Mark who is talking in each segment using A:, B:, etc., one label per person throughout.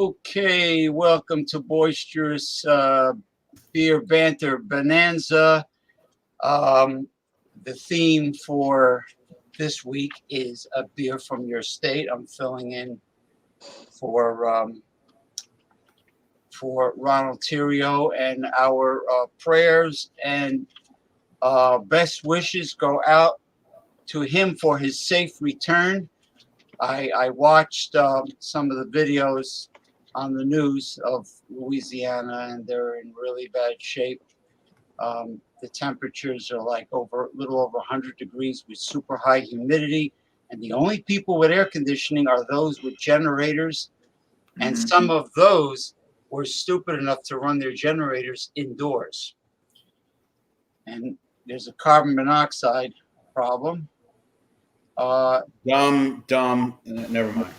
A: Okay, welcome to Boisterous Beer Banter Bonanza. The theme for this week is a beer from your state. I'm filling in for Ronald Theriot, and our prayers and best wishes go out to him for his safe return. I watched some of the videos on the news of Louisiana, and they're in really bad shape. The temperatures are like a little over 100 degrees with super high humidity, and the only people with air conditioning are those with generators, and some of those were stupid enough to run their generators indoors. And there's a carbon monoxide problem.
B: Dumb, never mind.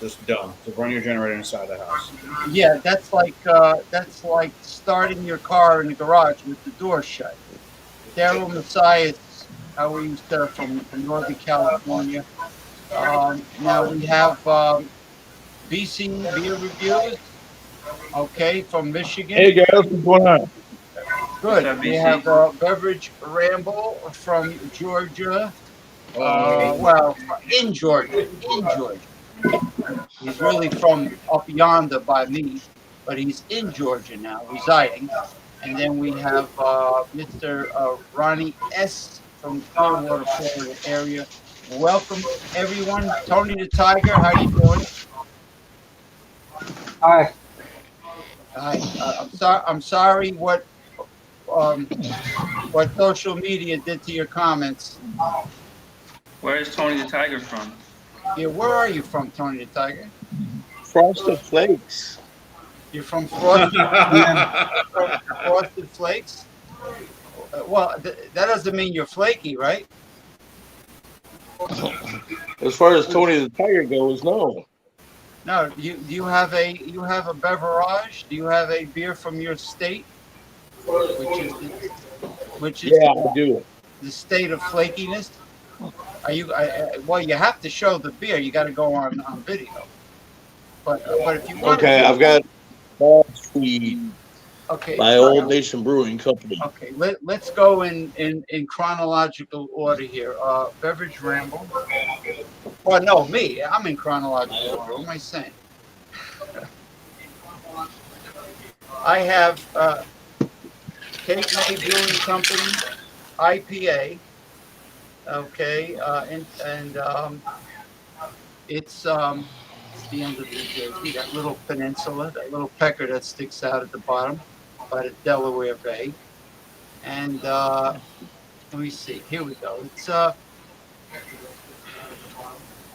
B: Just dumb to run your generator inside the house.
A: Yeah, that's like starting your car in the garage with the door shut. Daryl Messiah, how we used to from Northern California. Now we have BC Beer Reviews. Okay, from Michigan.
C: Hey guys, what's going on?
A: Good. We have Beverage Ramble from Georgia. Well, in Georgia. He's really from up yonder by me, but he's in Georgia now, residing. And then we have Mr. Ronnie S. from the Clearwater, Florida area. Welcome, everyone. Tony the Tiger, how you doing?
D: Hi.
A: Hi. I'm sorry what social media did to your comments.
E: Where is Tony the Tiger from?
A: Yeah, where are you from, Tony the Tiger?
C: Frosted Flakes.
A: You're from Frosted Flakes? Well, that doesn't mean you're flaky, right?
C: As far as Tony the Tiger goes, no.
A: No. Do you have a beverage? Do you have a beer from your state? Which is
C: I do.
A: the state of flakiness? Are you? Well, you have to show the beer. You got to go on video. But if you want,
C: okay, I've got Tweed.
A: Okay.
C: By Old Nation Brewing Company.
A: Okay, let's go in chronological order here. Beverage Ramble. Well, no, me. I'm in chronological order. What am I saying? I have Cape May Brewing Company IPA. Okay, it's the end of the Jersey, that little peninsula, that little pecker that sticks out at the bottom by the Delaware Bay. And let me see, here we go. It's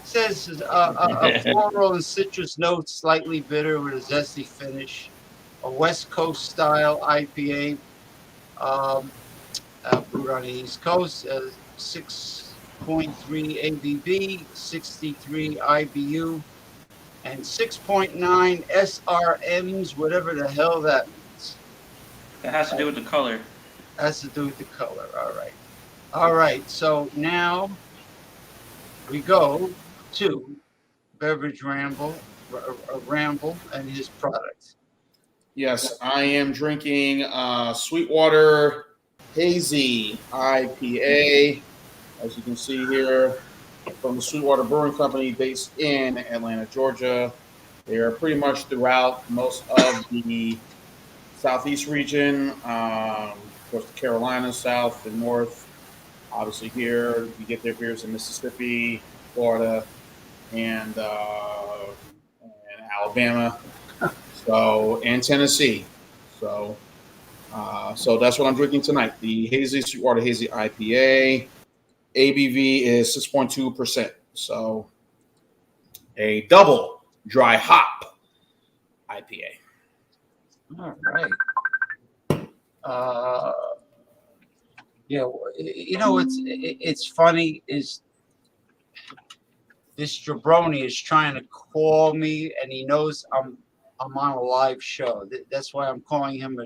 A: says a floral and citrus note, slightly bitter with a zesty finish. A West Coast style IPA, brewed on the East Coast. 6.3 ABV, 63 IBU, and 6.9 SRMs, whatever the hell that means.
E: That has to do with the color.
A: Has to do with the color. All right. So now we go to Beverage Ramble and his products.
B: Yes, I am drinking Sweetwater Hazy Ipa, as you can see here, from the Sweetwater Brewing Company based in Atlanta, Georgia. They are pretty much throughout most of the Southeast region, of course, the Carolinas, South and North. Obviously here, you get their beers in Mississippi, Florida, and Alabama, and Tennessee. So that's what I'm drinking tonight. The Sweetwater Hazy IPA. ABV is 6.2%. So a double dry hop IPA.
A: All right. Yeah, you know it's funny is this jabroni is trying to call me, and he knows I'm on a live show. That's why I'm calling him a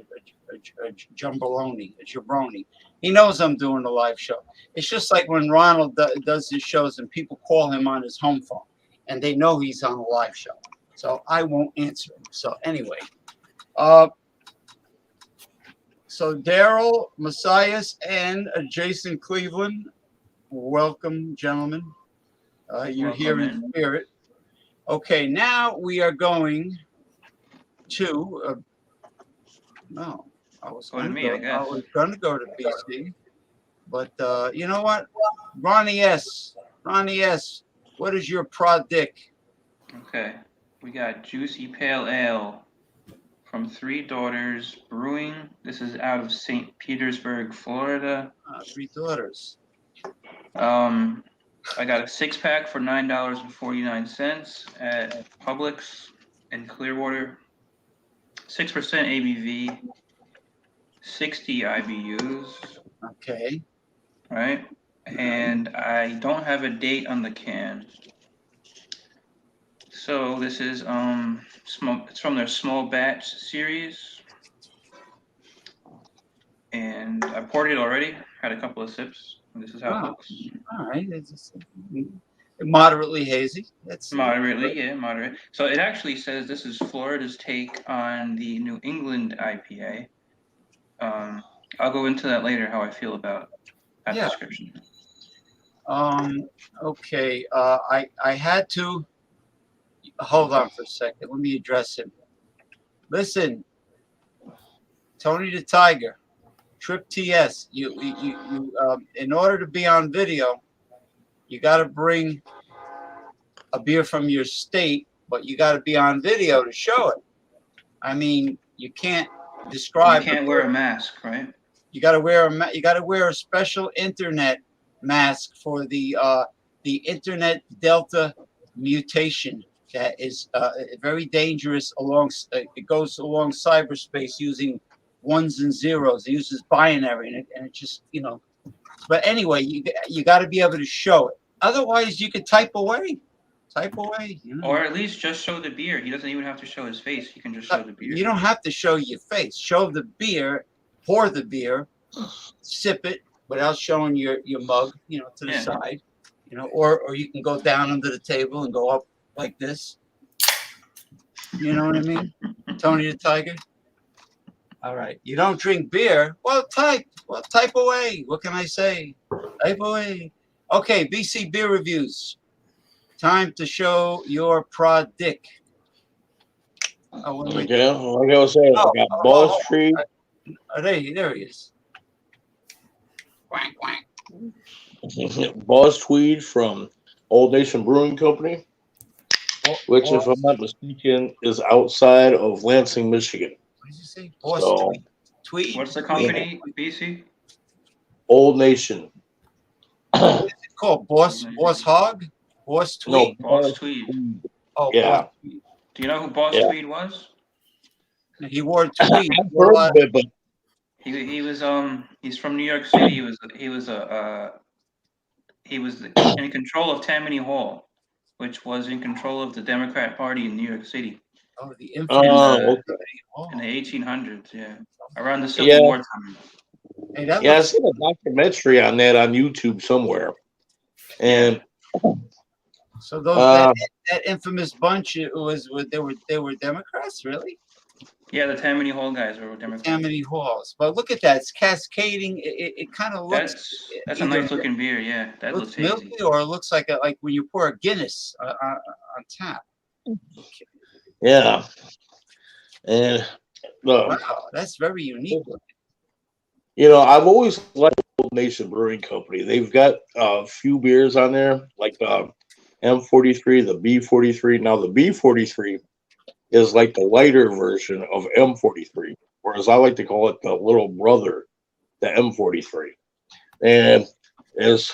A: jabroni. He knows I'm doing a live show. It's just like when Ronald does his shows and people call him on his home phone, and they know he's on a live show. so I won't answer him. So anyway, so Daryl, Messias, and Jason Cleveland, welcome, gentlemen. You're
E: Welcome
A: here in
E: in.
A: spirit. Okay, now we are going to. No, I was
E: Go to
A: going to
E: me, I
A: go. I
E: guess.
A: was going to go to BC, but you know what, Ronnie S. What is your prodict?
E: Okay. We got Juicy Pale Ale from Three Daughters Brewing. This is out of St. Petersburg, Florida.
A: Three Daughters.
E: I got a 6-pack for $9.49 at Publix in Clearwater. 6% ABV, 60 IBUs,
A: Okay.
E: right? And I don't have a date on the can. So this is small. It's from their small batch series, and I poured it already. Had a couple of sips. And this is how it
A: Wow.
E: looks.
A: All right. It's just moderately hazy. That's
E: Moderately, yeah, moderate. So it actually says this is Florida's take on the New England IPA. I'll go into that later, how I feel about that
A: Yeah.
E: description.
A: Okay. I had to hold on for a second. Let me address him. Listen, Tony the Tiger, Trip TS. You in order to be on video, you got to bring a beer from your state, but you got to be on video to show it. I mean, you can't describe.
E: You can't wear a mask, right?
A: You got to wear a special internet mask for the internet delta mutation that is very dangerous. It goes along cyberspace using ones and zeros. It uses binary, and it just But anyway, you got to be able to show it. Otherwise, you could type away.
E: Or at least just show the beer. He doesn't even have to show his face. He can just show the beer.
A: You don't have to show your face. Show the beer, pour the beer, sip it without showing your mug, to the side, or you can go down under the table and go up like this. You know what I mean? Tony the Tiger. All right. You don't drink beer? Well, type away. What can I say? Type away. Okay, BC Beer Reviews. Time to show your prodict.
C: Okay, like I was saying, I got Boss Tweed.
A: There he is. Quack, quack.
C: Boss Tweed from Old Nation Brewing Company, which, if I'm not mistaken, is outside of Lansing, Michigan.
A: What did you say? Boss Tweed.
E: What's the company, BC?
C: Old Nation.
A: What is it called? Boss Hog? Boss Tweed?
C: No,
E: Boss Tweed.
A: Oh,
C: yeah.
A: Boss Tweed.
E: Do you know who Boss Tweed was?
A: He wore tweed.
C: I've heard of it, but
E: He was he's from New York City. He was in control of Tammany Hall, which was in control of the Democrat Party in New York City.
A: Oh, the infamous.
E: In the 1800s, yeah, around the Civil War time.
A: Hey,
C: I seen a documentary on that on YouTube somewhere, and
A: so that infamous bunch they were Democrats, really?
E: Yeah, the Tammany Hall guys were Democrats.
A: Tammany Halls, but look at that, it's cascading. It kind of looks.
E: That's a nice looking beer, yeah. That looks
A: milky,
E: hazy.
A: or it looks like when you pour a Guinness on tap.
C: yeah, and
A: Wow, that's very unique.
C: I've always liked Old Nation Brewing Company. They've got a few beers on there, like the M43, the B43. Now the B43 is like the lighter version of M43, whereas I like to call it the little brother, the M43. And as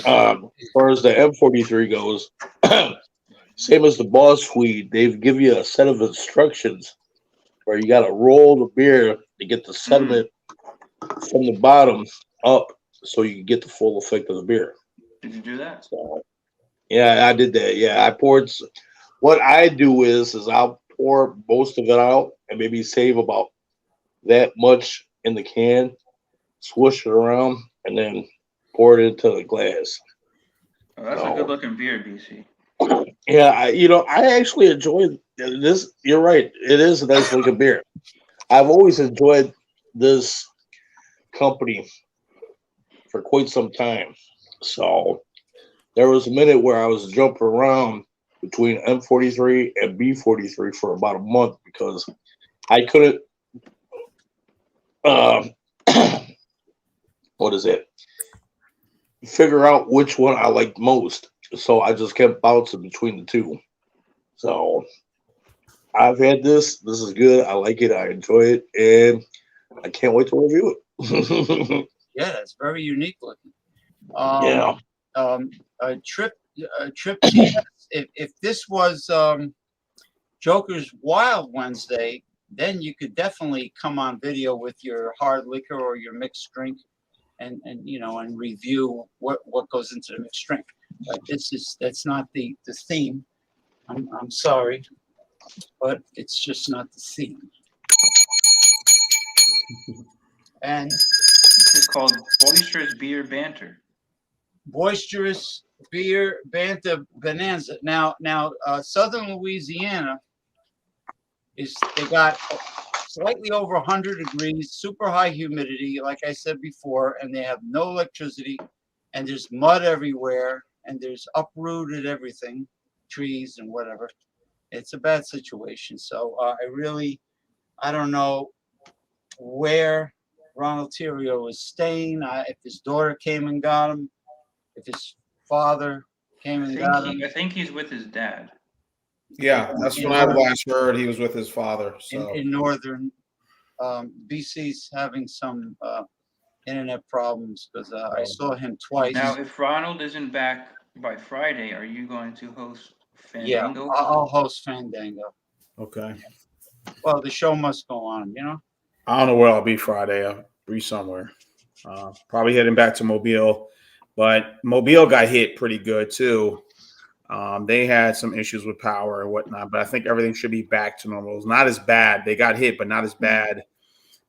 C: far as the M43 goes, same as the Boss Tweed, they give you a set of instructions where you got to roll the beer to get the sediment from the bottom up so you can get the full effect of the beer.
E: Did you do that?
C: So, yeah, I did that. Yeah, I poured. What I do is I'll pour most of it out and maybe save about that much in the can, swoosh it around, and then pour it into the glass.
E: Oh, that's a good looking beer, BC.
C: Yeah, I actually enjoy this. You're right. It is a nice looking beer. I've always enjoyed this company for quite some time. So there was a minute where I was jumping around between M43 and B43 for about a month because I couldn't. Um, what is it? Figure out which one I liked most. So I just kept bouncing between the two. So I've had this. This is good. I like it. I enjoy it, and I can't wait to review it.
A: Yeah, it's very unique looking. Um,
C: Yeah.
A: a trip TS. If this was Joker's Wild Wednesday, then you could definitely come on video with your hard liquor or your mixed drink, and and review what goes into the mixed drink. But that's not the theme. I'm sorry, but it's just not the theme. And
E: This is called Boisterous Beer Banter.
A: Boisterous Beer Banter Bonanza. Now, Southern Louisiana they got slightly over 100 degrees, super high humidity, like I said before, and they have no electricity, and there's mud everywhere, and there's uprooted everything, trees and whatever. It's a bad situation. So I don't know where Ronald Theriot is staying. If his daughter came and got him, if his father came and got him.
E: I think he's with his dad.
B: Yeah, that's when I last heard he was with his father. So
A: In northern BC's having some internet problems because I saw him twice.
E: Now, if Ronald isn't back by Friday, are you going to host Fandango?
A: Yeah, I'll host Fandango.
B: okay.
A: Well, the show must go on,
B: I don't know where I'll be Friday. I'll be somewhere. Probably heading back to Mobile, but Mobile got hit pretty good too. They had some issues with power and whatnot, but I think everything should be back to normal. It's not as bad. They got hit, but not as bad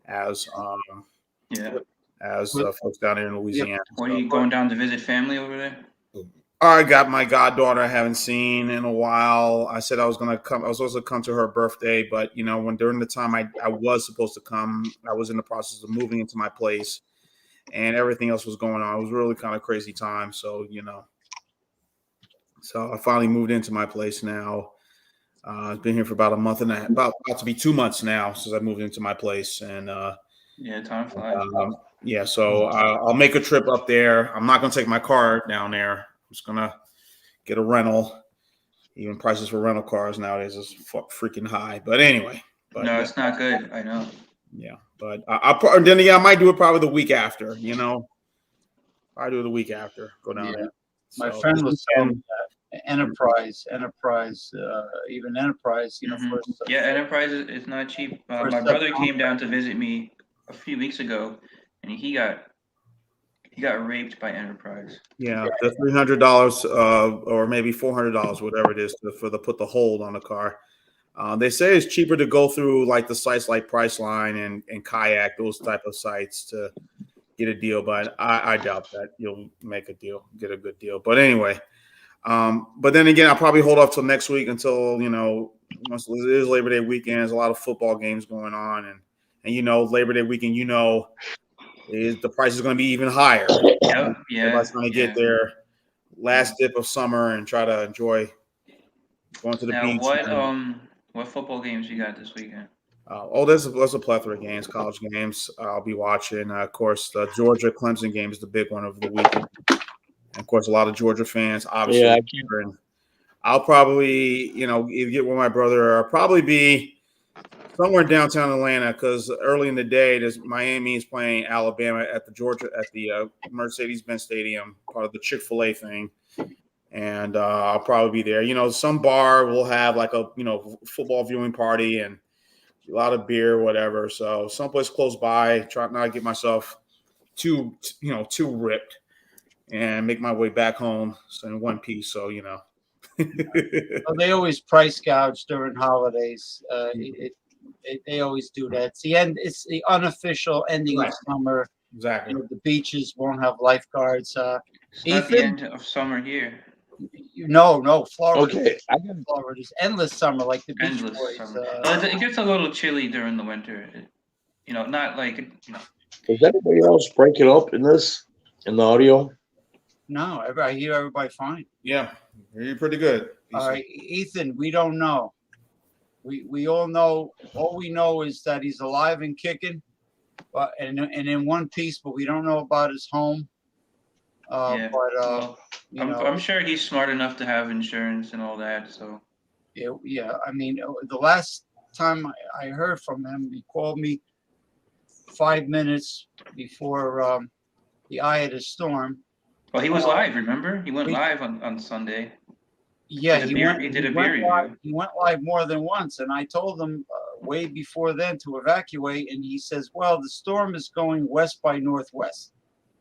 B: as folks down here in Louisiana.
E: What, are you going down to visit family over there?
B: I got my goddaughter I haven't seen in a while. I said I was gonna come. I was supposed to come to her birthday, but when during the time I was supposed to come, I was in the process of moving into my place, and everything else was going on. It was really kind of crazy time. So so I finally moved into my place now. I've been here for about a month and a half, about to be 2 months now since I moved into my place, and
E: time flies.
B: So I'll make a trip up there. I'm not gonna take my car down there. I'm just gonna get a rental. Even prices for rental cars nowadays is freaking high. But anyway,
E: no, it's not good. I know.
B: Yeah, but I might do it probably the week after. I do it the week after. Go down there.
A: My friend was telling me that Enterprise, even Enterprise,
E: Enterprise is not cheap. My brother came down to visit me a few weeks ago, and he got raped by Enterprise.
B: Yeah, the $300 or maybe $400, whatever it is, for put the hold on the car. They say it's cheaper to go through like the sites like Priceline and Kayak, those type of sites to get a deal, but I doubt that you'll make a deal, get a good deal. But anyway, but then again, I'll probably hold off till next week until once it is Labor Day weekend. There's a lot of football games going on, and Labor Day weekend, the price is going to be even higher.
E: Yeah,
B: everybody's going to get their last dip of summer and try to enjoy going to the beach.
E: What football games you got this weekend?
B: There's a plethora of games, college games. I'll be watching. Of course, the Georgia Clemson game is the big one of the weekend. And of course, a lot of Georgia fans, obviously.
C: Yeah,
B: and I'll probably, either get with my brother or I'll probably be somewhere in downtown Atlanta because early in the day, Miami is playing Alabama at the Mercedes-Benz Stadium, part of the Chick-fil-A thing. And I'll probably be there. Some bar will have like a football viewing party and a lot of beer, whatever. So someplace close by, try not to get myself too ripped, and make my way back home in one piece. So
A: they always price gouge during holidays. They always do that. It's the end. It's the unofficial ending of summer.
B: Exactly.
A: The beaches won't have lifeguards.
E: It's not the end of summer here.
A: No, Florida.
C: Okay, I got
A: Florida's endless summer, like the Beach
E: Endless
A: Boys.
E: summer. Well, it gets a little chilly during the winter. Not like
C: Is anybody else breaking up in the audio?
A: No, I hear everybody fine.
B: Yeah, you're pretty good.
A: All right, Ethan, we don't know. We all know. All we know is that he's alive and kicking, and in one piece, but we don't know about his home.
E: Yeah. Well,
A: But
E: I'm sure he's smart enough to have insurance and all that. So
A: yeah. I mean, the last time I heard from him, he called me 5 minutes before the eye of the storm.
E: well, he was live. Remember, he went live on Sunday.
A: Yeah,
E: He did a beer review.
A: He went live more than once, and I told him way before then to evacuate, and he says, "Well, the storm is going west by northwest,"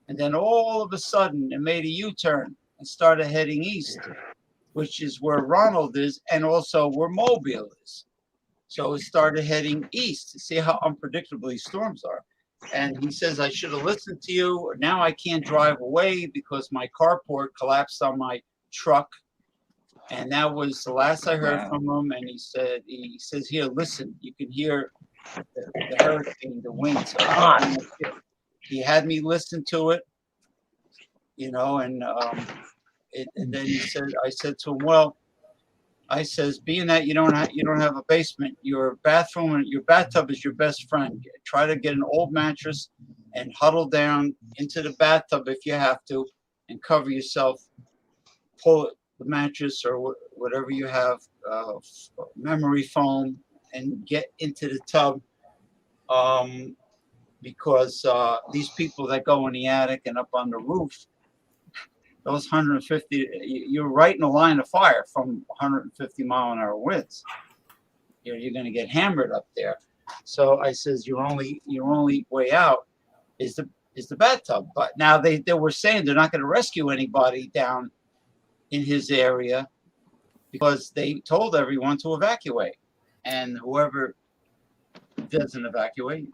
A: and then all of a sudden it made a U-turn and started heading east, which is where Ronald is, and also where Mobile is. So it started heading east. See how unpredictable these storms are. And he says, I should have listened to you. Now I can't drive away because my carport collapsed on my truck. And that was the last I heard from him. And he says, here, listen, you can hear the hurricane, the winds. He had me listen to it, and then I said to him, well, I says, being that you don't have a basement, your bathroom and your bathtub is your best friend. Try to get an old mattress and huddle down into the bathtub if you have to, and cover yourself. Pull the mattress or whatever you have, memory foam, and get into the tub. Because these people that go in the attic and up on the roof, those 150, you're right in the line of fire from 150 mile an hour winds. You're going to get hammered up there. So I says, your only way out is the bathtub. But now they were saying they're not going to rescue anybody down in his area because they told everyone to evacuate, and whoever doesn't evacuate,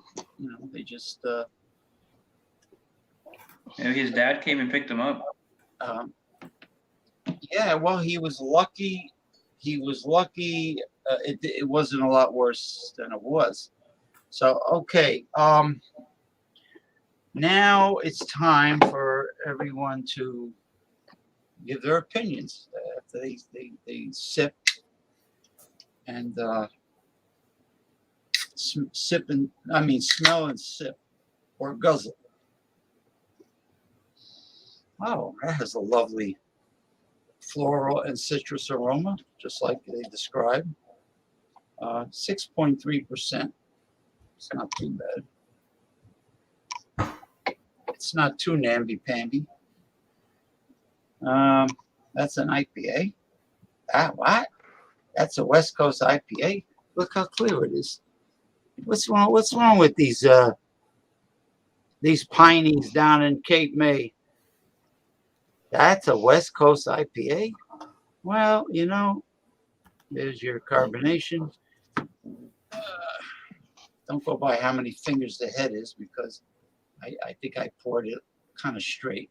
A: they just.
E: His dad came and picked him up.
A: Yeah, well, he was lucky. It wasn't a lot worse than it was. So, okay. Now it's time for everyone to give their opinions after they sip and smell and sip or guzzle. Oh, that has a lovely floral and citrus aroma, just like they described. 6.3%. It's not too bad. It's not too namby-pamby. That's an IPA. What? That's a West Coast IPA. Look how clear it is. What's wrong with these pineys down in Cape May? That's a West Coast IPA? Well, there's your carbonation. Don't go by how many fingers the head is, because I think I poured it kind of straight.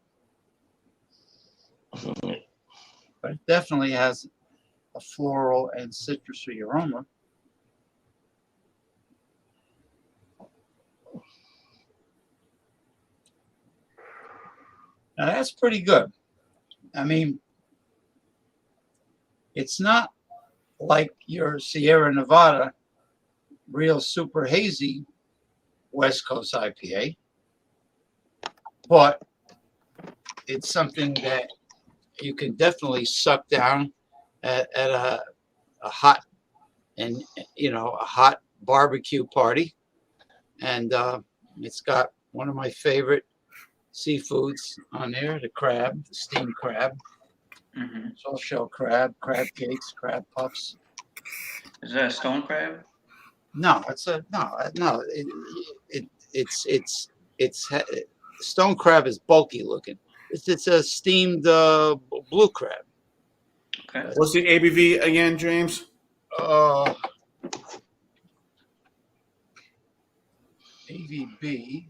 A: But it definitely has a floral and citrusy aroma. Now that's pretty good. I mean, it's not like your Sierra Nevada real super hazy West Coast IPA, but it's something that you can definitely suck down at a hot barbecue party. And it's got one of my favorite seafoods on there, the crab, the steamed crab.
E: Mm-hmm.
A: Soft shell crab cakes, crab puffs.
E: Is that a stone crab?
A: No, it's stone crab is bulky looking. It's a steamed blue crab.
E: Okay.
B: What's the ABV again, James?
A: ABV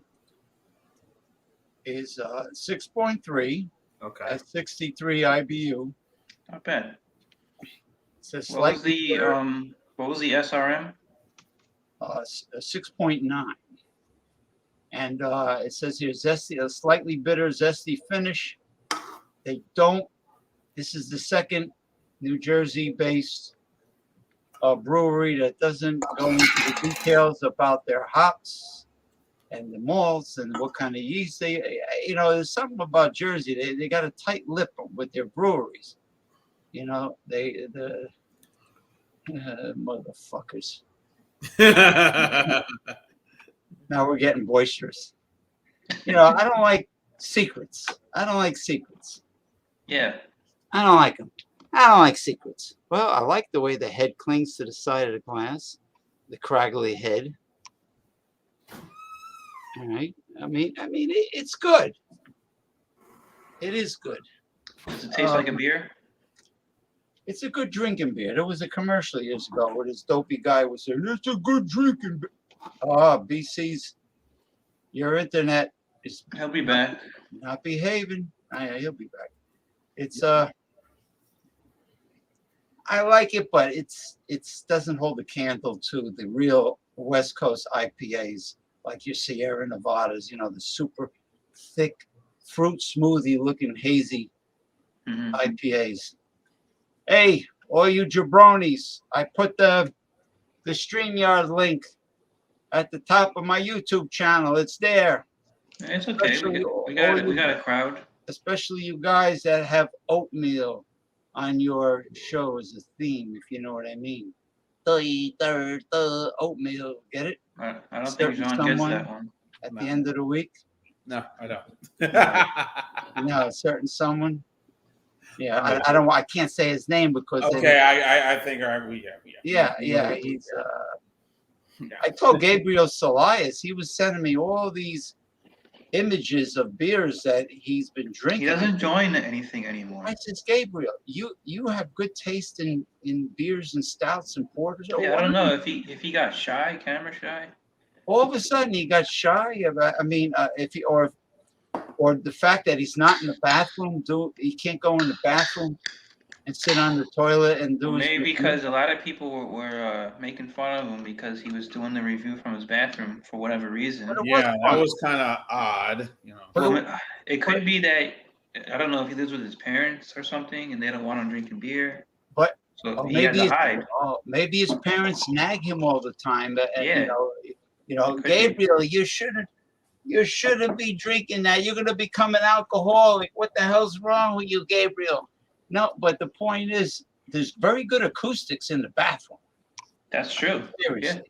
A: is 6.3.
B: Okay.
A: At 63 IBU.
E: Not bad.
A: It's a
E: What was
A: slightly
E: the
A: bitter,
E: SRM?
A: 6.9. And it says here zesty, a slightly bitter, zesty finish. They don't. This is the second New Jersey-based brewery that doesn't go into the details about their hops and the malts and what kind of yeast they. There's something about Jersey. They got a tight lip with their breweries. The motherfuckers. Now we're getting boisterous. I don't like secrets. I don't like secrets.
E: Yeah.
A: I don't like them. I don't like secrets. Well, I like the way the head clings to the side of the glass, the craggly head. All right. I mean, it's good. It is good.
E: Does it taste like a beer?
A: It's a good drinking beer. There was a commercial years ago where this dopey guy was saying, "It's a good drinking beer." Oh, BC's, your internet is
E: He'll be back.
A: not behaving. He'll be back. It's I like it, but it's doesn't hold a candle to the real West Coast IPAs like your Sierra Nevadas. The super thick fruit smoothie looking hazy IPAs. Hey, all you jabronis! I put the StreamYard link at the top of my YouTube channel. It's there.
E: It's okay. We got a crowd.
A: Especially you guys that have oatmeal on your show as a theme, if you know what I mean. Oatmeal, get it?
E: I don't think John gets that one.
A: At the end of the week?
B: No, I don't.
A: No, certain someone. Yeah, I can't say his name because.
B: Okay, I think
A: Yeah. He's. I told Gabriel Solias he was sending me all these images of beers that he's been drinking.
E: He doesn't join anything anymore.
A: I says, Gabriel, you have good taste in beers and stouts and porters.
E: Yeah, I don't know if he got shy, camera shy.
A: All of a sudden he got shy about. If he or the fact that he's not in the bathroom, he can't go in the bathroom and sit on the toilet and do.
E: Maybe because a lot of people were making fun of him because he was doing the review from his bathroom for whatever reason.
B: Yeah, that was kind of odd.
E: Well, it could be that I don't know if he lives with his parents or something, and they don't want him drinking beer.
A: But
E: so he has to hide.
A: Maybe his parents nag him all the time.
E: Yeah.
A: Gabriel, you shouldn't be drinking that. You're gonna become an alcoholic. What the hell's wrong with you, Gabriel? No, but the point is, there's very good acoustics in the bathroom.
E: That's true.
A: Seriously.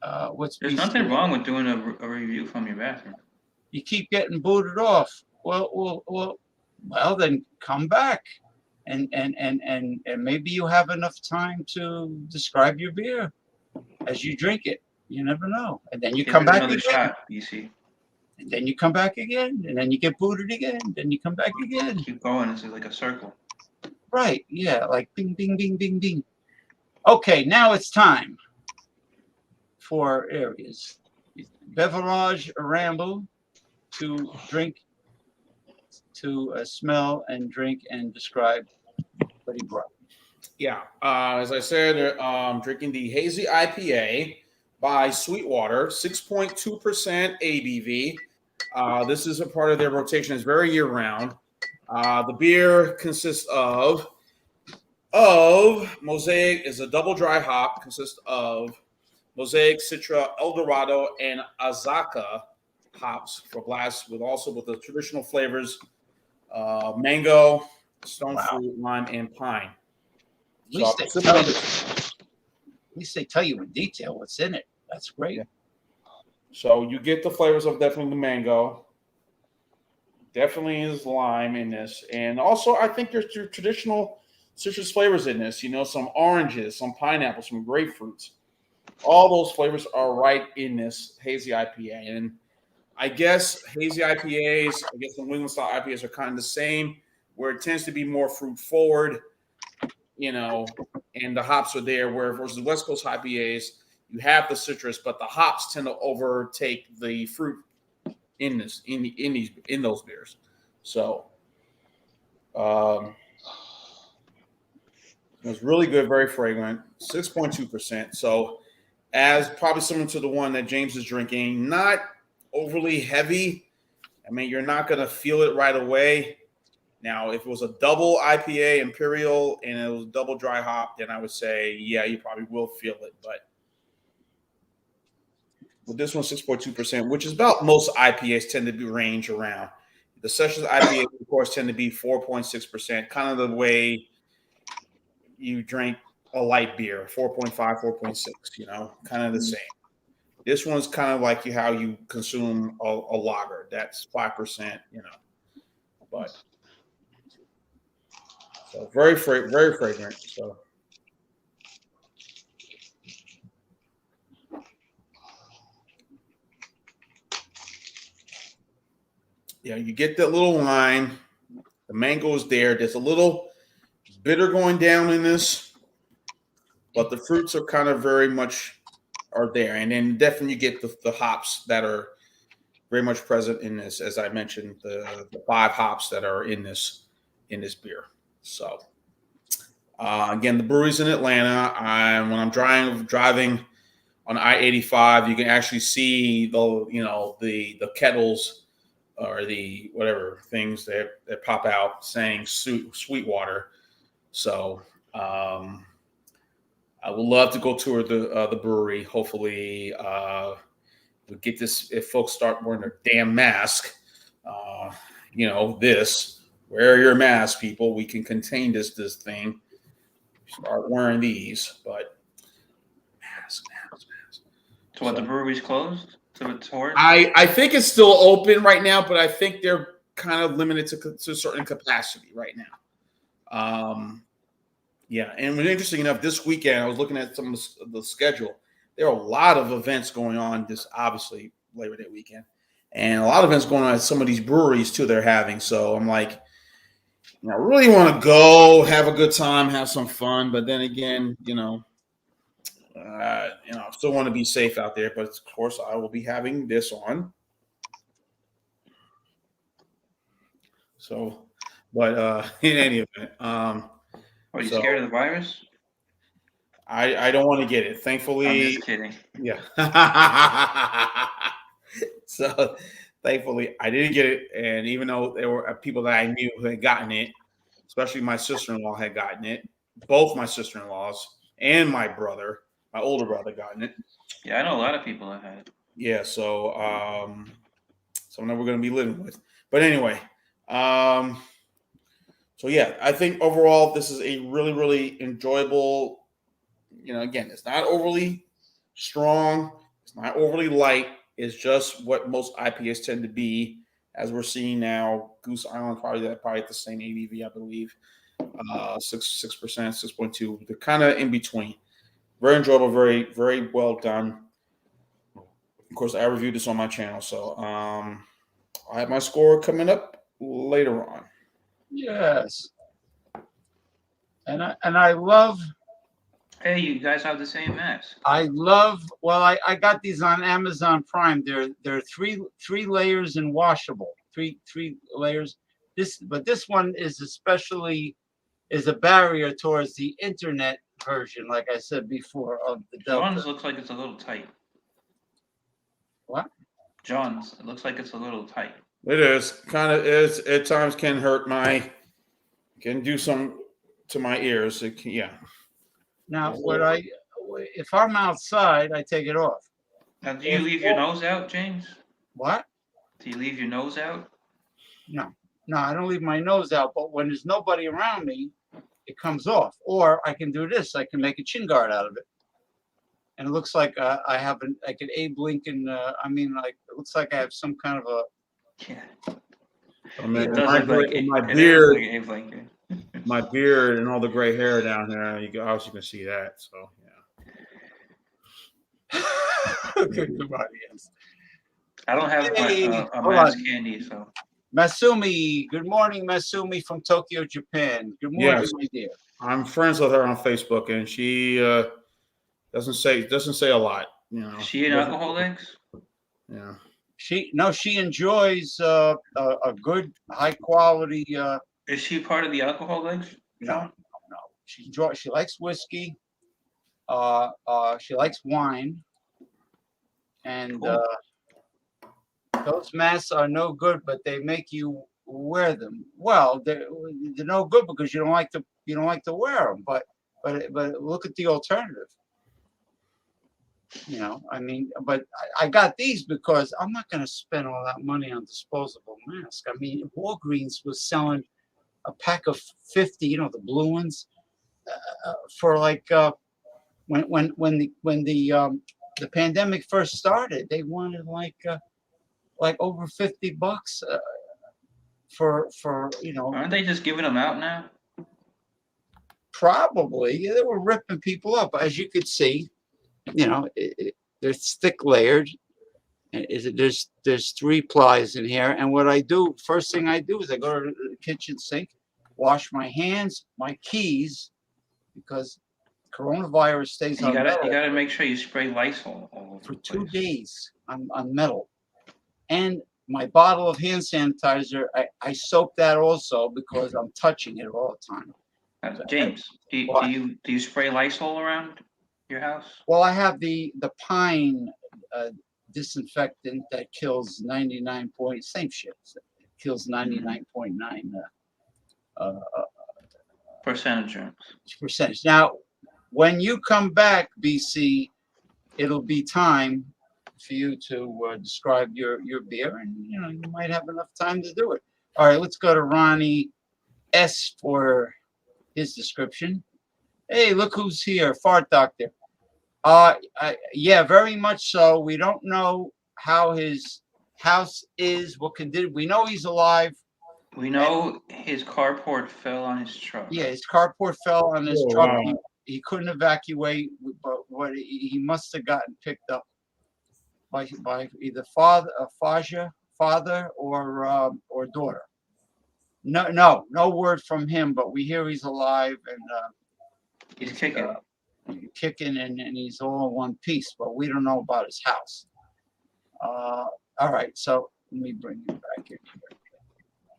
E: Yeah. There's nothing wrong with doing a review from your bathroom.
A: You keep getting booted off. Well, then come back, and maybe you have enough time to describe your beer as you drink it. You never know, and then you come back again.
E: Shot, BC.
A: And then you come back again, and then you get booted again, then you come back again.
E: Keep going. It's like a circle.
A: Right, yeah, like bing, bing, bing, bing, bing. Okay, now it's time for areas. Beverage ramble to drink, to smell and drink and describe what he brought.
B: Yeah, as I said, drinking the Hazy IPA by Sweetwater, 6.2% ABV. This is a part of their rotation. It's very year-round. The beer consists of Mosaic, is a double dry hop, consists of Mosaic, Citra, Eldorado, and Azaka hops for glass, with the traditional flavors, mango, stone fruit, lime, and pine.
A: At least they tell you in detail what's in it. That's great.
B: Yeah. So you get the flavors of definitely the mango. Definitely is lime in this. And also, I think there's your traditional citrus flavors in this. Some oranges, some pineapples, some grapefruits. All those flavors are right in this Hazy IPA. And I guess Hazy IPAs, the New England style IPAs are kind of the same, where it tends to be more fruit forward, and the hops are there, where versus the West Coast IPAs, you have the citrus, but the hops tend to overtake the fruit in those beers. So It was really good, very fragrant, 6.2%. So, as probably similar to the one that James is drinking, not overly heavy. I mean, you're not going to feel it right away. Now, if it was a double IPA Imperial and it was double dry hop, then I would say, yeah, you probably will feel it. But with this one, 6.2%, which is about most IPAs tend to be range around. The Sessions IPAs, of course, tend to be 4.6%, kind of the way you drink a light beer, 4.5, 4.6, kind of the same. This one's kind of like how you consume a lager. That's 5%, but so very fragrant. So yeah, you get that little lime. The mango is there. There's a little bitter going down in this, but the fruits are kind of very much are there. And then definitely you get the hops that are very much present in this. As I mentioned, the 5 hops that are in this beer. So again, the brewery's in Atlanta. When I'm driving on I-85, you can actually see the kettles or the whatever things that pop out saying Sweetwater. So I would love to go tour the brewery. Hopefully, we get this. If folks start wearing their damn mask, wear your mask, people. We can contain this thing. Start wearing these, but mask.
E: So what? The brewery's closed. So it's tours.
B: I think it's still open right now, but I think they're kind of limited to a certain capacity right now. Yeah, and interesting enough, this weekend I was looking at some of the schedule. There are a lot of events going on this, obviously, Labor Day weekend, and a lot of events going on at some of these breweries too they're having. So I'm like, I really want to go, have a good time, have some fun, but then again, I still want to be safe out there. But of course, I will be having this on. So, but in any event,
E: Are you scared of the virus?
B: I don't want to get it. Thankfully,
E: I'm just kidding.
B: Yeah. So, thankfully, I didn't get it. And even though there were people that I knew who had gotten it, especially my sister-in-law had gotten it, both my sister-in-laws and my older brother, gotten it.
E: Yeah, I know a lot of people that had it.
B: Yeah. So, someone that we're going to be living with. But anyway, so yeah, I think overall this is a really, really enjoyable. Again, it's not overly strong. It's not overly light. It's just what most IPAs tend to be, as we're seeing now. Goose Island probably at the same ABV, I believe, 6%, 6.2. They're kind of in between. Very enjoyable, very, very well done. Of course, I reviewed this on my channel, so I have my score coming up later on.
A: Yes. And I love.
E: Hey, you guys have the same mask.
A: Well, I got these on Amazon Prime. They're three layers and washable. Three layers. But this one is a barrier towards the internet version, like I said before, of the Delta.
E: John's looks like it's a little tight.
A: What?
E: John's, it looks like it's a little tight.
B: It is. Kind of is. At times can can do some to my ears. It can, yeah.
A: Now, if I'm outside, I take it off.
E: Now, do you leave your nose out, James?
A: What?
E: Do you leave your nose out?
A: No, I don't leave my nose out. But when there's nobody around me, it comes off. Or I can do this. I can make a chin guard out of it. And it looks like I have an Abe Lincoln. It looks like I have some kind of a.
E: Yeah.
B: I mean,
E: It does look like
B: my
E: it
B: beard,
E: like Abe Lincoln.
B: my beard, and all the gray hair down there. You obviously can see that. So yeah.
A: Goodbye, yes.
E: I don't have a
A: hold
E: mask
A: on.
E: candy, so.
A: Masumi, good morning, Masumi from Tokyo, Japan. Good morning,
B: Yes.
A: my dear.
B: I'm friends with her on Facebook, and she doesn't say a lot.
E: Is she an alcoholics?
B: Yeah.
A: She enjoys a good, high quality.
E: Is she part of the alcoholics?
A: No. She likes whiskey. She likes wine, and
E: Cool.
A: those masks are no good, but they make you wear them. Well, they're no good because you don't like to wear them. But look at the alternative. I mean, but I got these because I'm not going to spend all that money on disposable masks. I mean, Walgreens was selling a pack of 50, the blue ones, for like when the pandemic first started, they wanted like over $50 for
E: Aren't they just giving them out now?
A: probably they were ripping people up, as you could see. They're thick layered. There's 3 plies in here, and what I do first thing I do is I go to the kitchen sink, wash my hands, my keys, because coronavirus stays
E: You
A: on
E: gotta
A: metal
E: make sure you spray Lysol all over
A: for
E: the
A: 2
E: place.
A: days on metal. And my bottle of hand sanitizer, I soak that also because I'm touching it all the time.
E: James,
A: What?
E: do you spray Lysol around your house?
A: Well, I have the pine disinfectant that kills 99 point, same shit. It kills 99.9
E: Percent germs.
A: percentage. Now, when you come back, BC, it'll be time for you to describe your beer, and you might have enough time to do it. All right, let's go to Ronnie S for his description. Hey, look who's here, Fart Doctor. Yeah, very much so. We don't know how his house is. What condition? We know he's alive.
E: We know his carport fell on his truck.
A: Yeah, his carport fell on his
C: Oh,
A: truck.
C: wow.
A: He couldn't evacuate, but what he must have gotten picked up by either father or daughter. No word from him, but we hear he's alive and
E: He's kicking.
A: kicking, and he's all in one piece, but we don't know about his house. All right, so let me bring you back in here.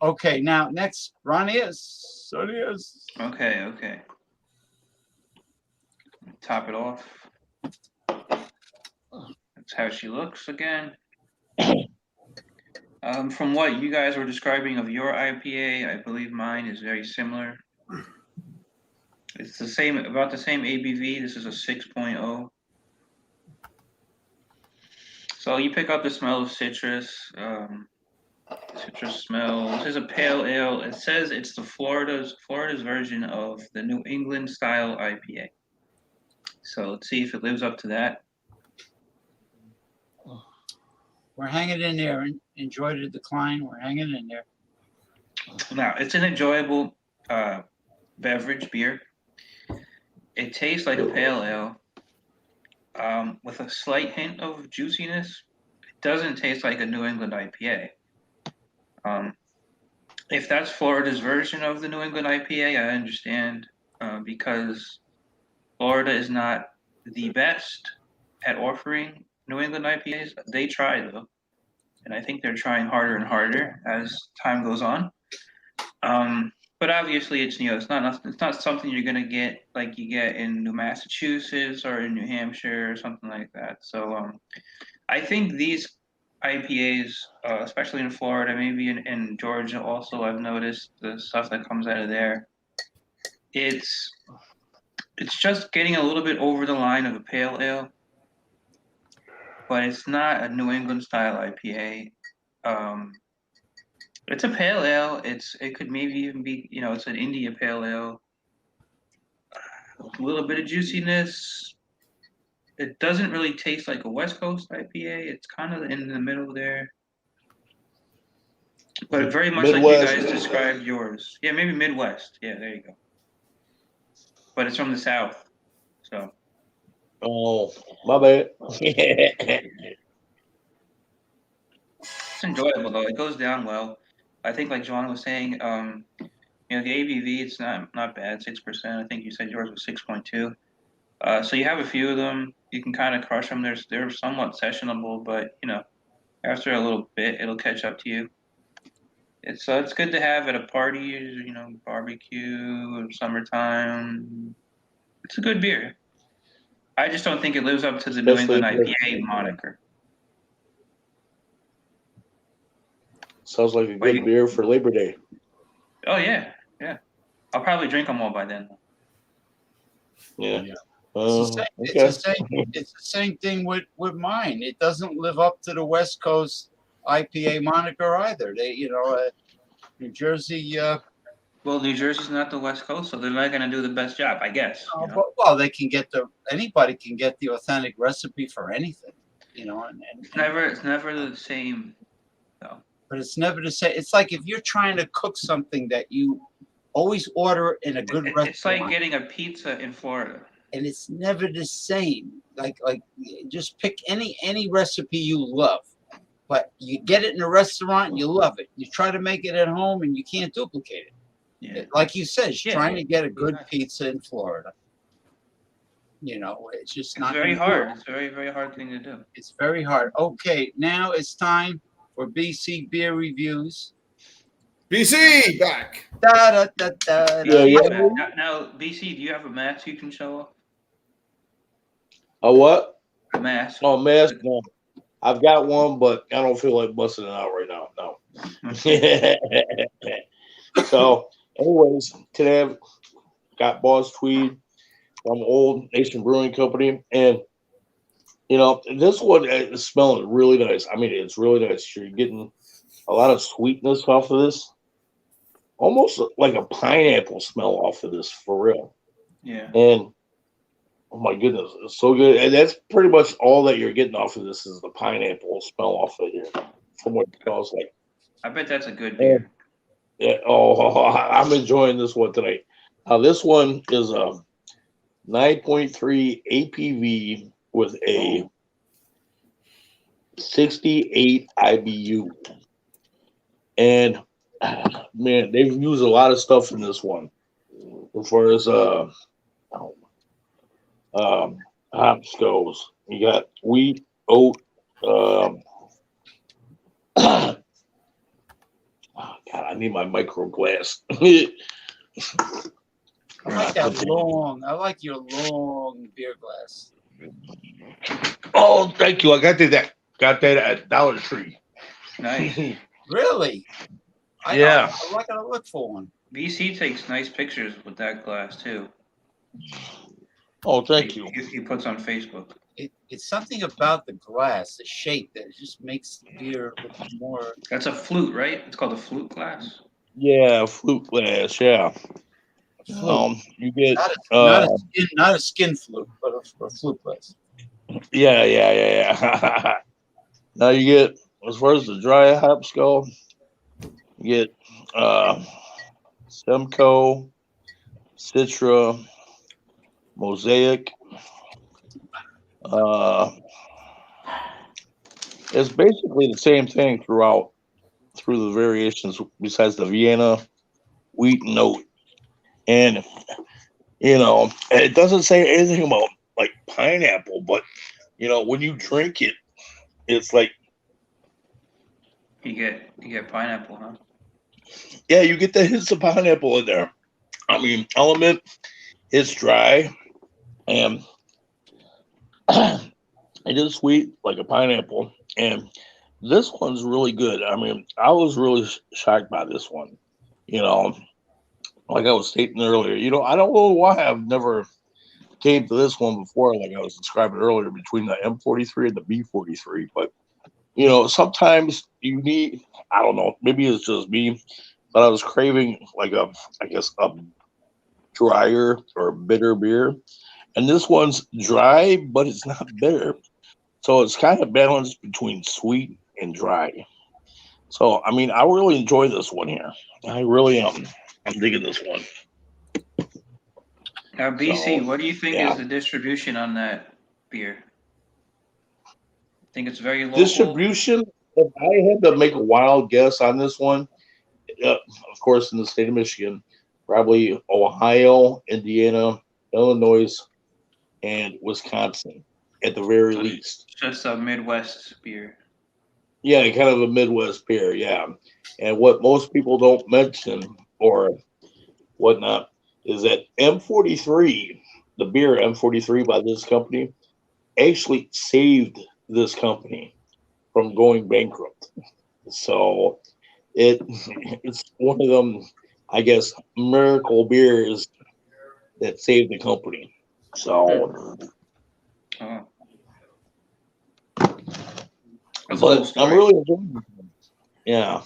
A: Okay, now next, Ronnie is.
E: Okay. Top it off. That's how she looks again. From what you guys were describing of your IPA, I believe mine is very similar. It's about the same ABV. This is a 6.0. So you pick up the smell of citrus. Citrus smell. This is a pale ale. It says it's the Florida's version of the New England style IPA. So let's see if it lives up to that.
A: We're hanging in there, and enjoy the decline. We're hanging in there.
E: Now it's an enjoyable beverage beer. It tastes like a pale ale with a slight hint of juiciness. It doesn't taste like a New England IPA. If that's Florida's version of the New England IPA, I understand because Florida is not the best at offering New England IPAs. They try though, and I think they're trying harder and harder as time goes on. But obviously, it's not something you're gonna get like you get in New Massachusetts or in New Hampshire or something like that. So I think these IPAs, especially in Florida, maybe in Georgia also, I've noticed the stuff that comes out of there. It's just getting a little bit over the line of a pale ale, but it's not a New England style IPA. It's a pale ale. It could maybe even be, it's an India pale ale. A little bit of juiciness. It doesn't really taste like a West Coast IPA. It's kind of in the middle there. But very much
C: Midwest.
E: like you guys described yours. Yeah, maybe Midwest. Yeah, there you go. But it's from the South. So.
C: Oh, my bad.
E: It's enjoyable though. It goes down well. I think, like John was saying, the ABV it's not bad, 6%. I think you said yours was 6.2. So you have a few of them. You can kind of crush them. They're somewhat sessionable, but after a little bit, it'll catch up to you. It's good to have at a party, you know, barbecue or summertime. It's a good beer. I just don't think it lives up to the New
C: Especially
E: England IPA moniker.
C: sounds like a
E: But
C: good beer for Labor Day.
E: oh yeah, yeah. I'll probably drink them all by then.
C: Yeah.
A: It's the
C: Okay.
A: same. It's the same thing with mine. It doesn't live up to the West Coast IPA moniker either. New Jersey.
E: Well, New Jersey's not the West Coast, so they're not going to do the best job, I guess. You know?
A: Well, they can get anybody can get the authentic recipe for anything. And
E: It's never the same, though.
A: but it's never the same. It's like if you're trying to cook something that you always order in a good restaurant.
E: It's like getting a pizza in Florida.
A: And it's never the same. Like just pick any recipe you love, but you get it in a restaurant and you love it. You try to make it at home and you can't duplicate it.
E: Yeah.
A: Like you said, trying to get a good
E: Exactly.
A: pizza in Florida. It's just not
E: very
A: gonna do
E: hard.
A: it.
E: It's a very, very hard thing to do.
A: It's very hard. Okay, now it's time for BC beer reviews.
B: BC back.
A: Da, da, da, da,
C: Yeah,
A: da.
C: yeah.
E: Now, BC, do you have a mask you can show off?
C: A what?
E: A mask.
C: Oh, mask. No. I've got one, but I don't feel like busting it out right now. No. So, anyways, today I've got Boss Tweed from Old Nation Brewing Company, and this one is smelling really nice. I mean, it's really nice. You're getting a lot of sweetness off of this, almost like a pineapple smell off of this, for real.
E: Yeah.
C: And oh my goodness, it's so good. And that's pretty much all that you're getting off of this is the pineapple smell off of it from what it smells like.
E: I bet that's a good beer.
C: Yeah. Oh, I'm enjoying this one tonight. This one is a 9.3 APV with a 68 IBU. And man, they've used a lot of stuff in this one. As far as hops goes, you got wheat, oat. Oh, God, I need my micro glass.
A: I like your long beer glass.
C: Oh, thank you. I got that at Dollar Tree.
E: Nice.
A: Really?
C: Yeah.
A: I'm not gonna look for one.
E: BC takes nice pictures with that glass too.
C: Oh, thank you.
E: He puts on Facebook.
A: It's something about the glass, the shape, that just makes the beer look more.
E: That's a flute, right? It's called a flute glass.
C: Yeah, flute glass. Yeah. You get
A: not a skin flute, but a flute glass.
C: yeah. Now you get, as far as the dry hops go, you get Simcoe, Citra, Mosaic. It's basically the same thing through the variations, besides the Vienna, wheat, and oat. And it doesn't say anything about like pineapple, but when you drink it, it's like
E: you get pineapple, huh?
C: Yeah, you get the hints of pineapple in there. I mean, Element is dry and it is sweet like a pineapple. And this one's really good. I mean, I was really shocked by this one. Like I was stating earlier, I don't know why I've never came to this one before, like I was describing earlier, between the M43 and the B43. But, sometimes you need, I don't know, maybe it's just me, but I was craving like a drier or bitter beer. And this one's dry, but it's not bitter. So it's kind of balanced between sweet and dry. So, I mean, I really enjoy this one here. I really am. I'm digging this one.
E: Now, BC, what do you think
C: yeah.
E: is the distribution on that beer? Think it's very local?
C: Distribution, if I had to make a wild guess on this one, of course, in the state of Michigan, probably Ohio, Indiana, Illinois, and Wisconsin at the very least.
E: Just a Midwest beer.
C: Yeah, kind of a Midwest beer. Yeah, and what most people don't mention or whatnot is that M43, the beer M43 by this company, actually saved this company from going bankrupt. So it's one of them, I guess, miracle beers that saved the company. So,
E: Oh, that's a cool
C: but I'm
E: story.
C: really enjoying it. Yeah.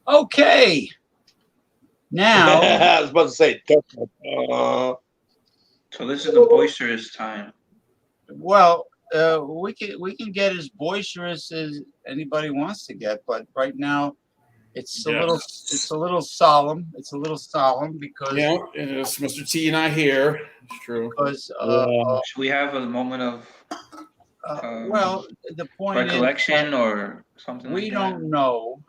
A: Okay. Now,
C: I was about to say,
E: So this is the boisterous time.
A: well, we can get as boisterous as anybody wants to get, but right now it's a little
B: Yes.
A: it's a little solemn. It's a little solemn because
B: Yeah, it is Mr. T not here. It's true.
A: because
C: yeah.
E: Should we have a moment of
A: well, the point is that
E: recollection or something
A: we
E: like that?
A: don't know.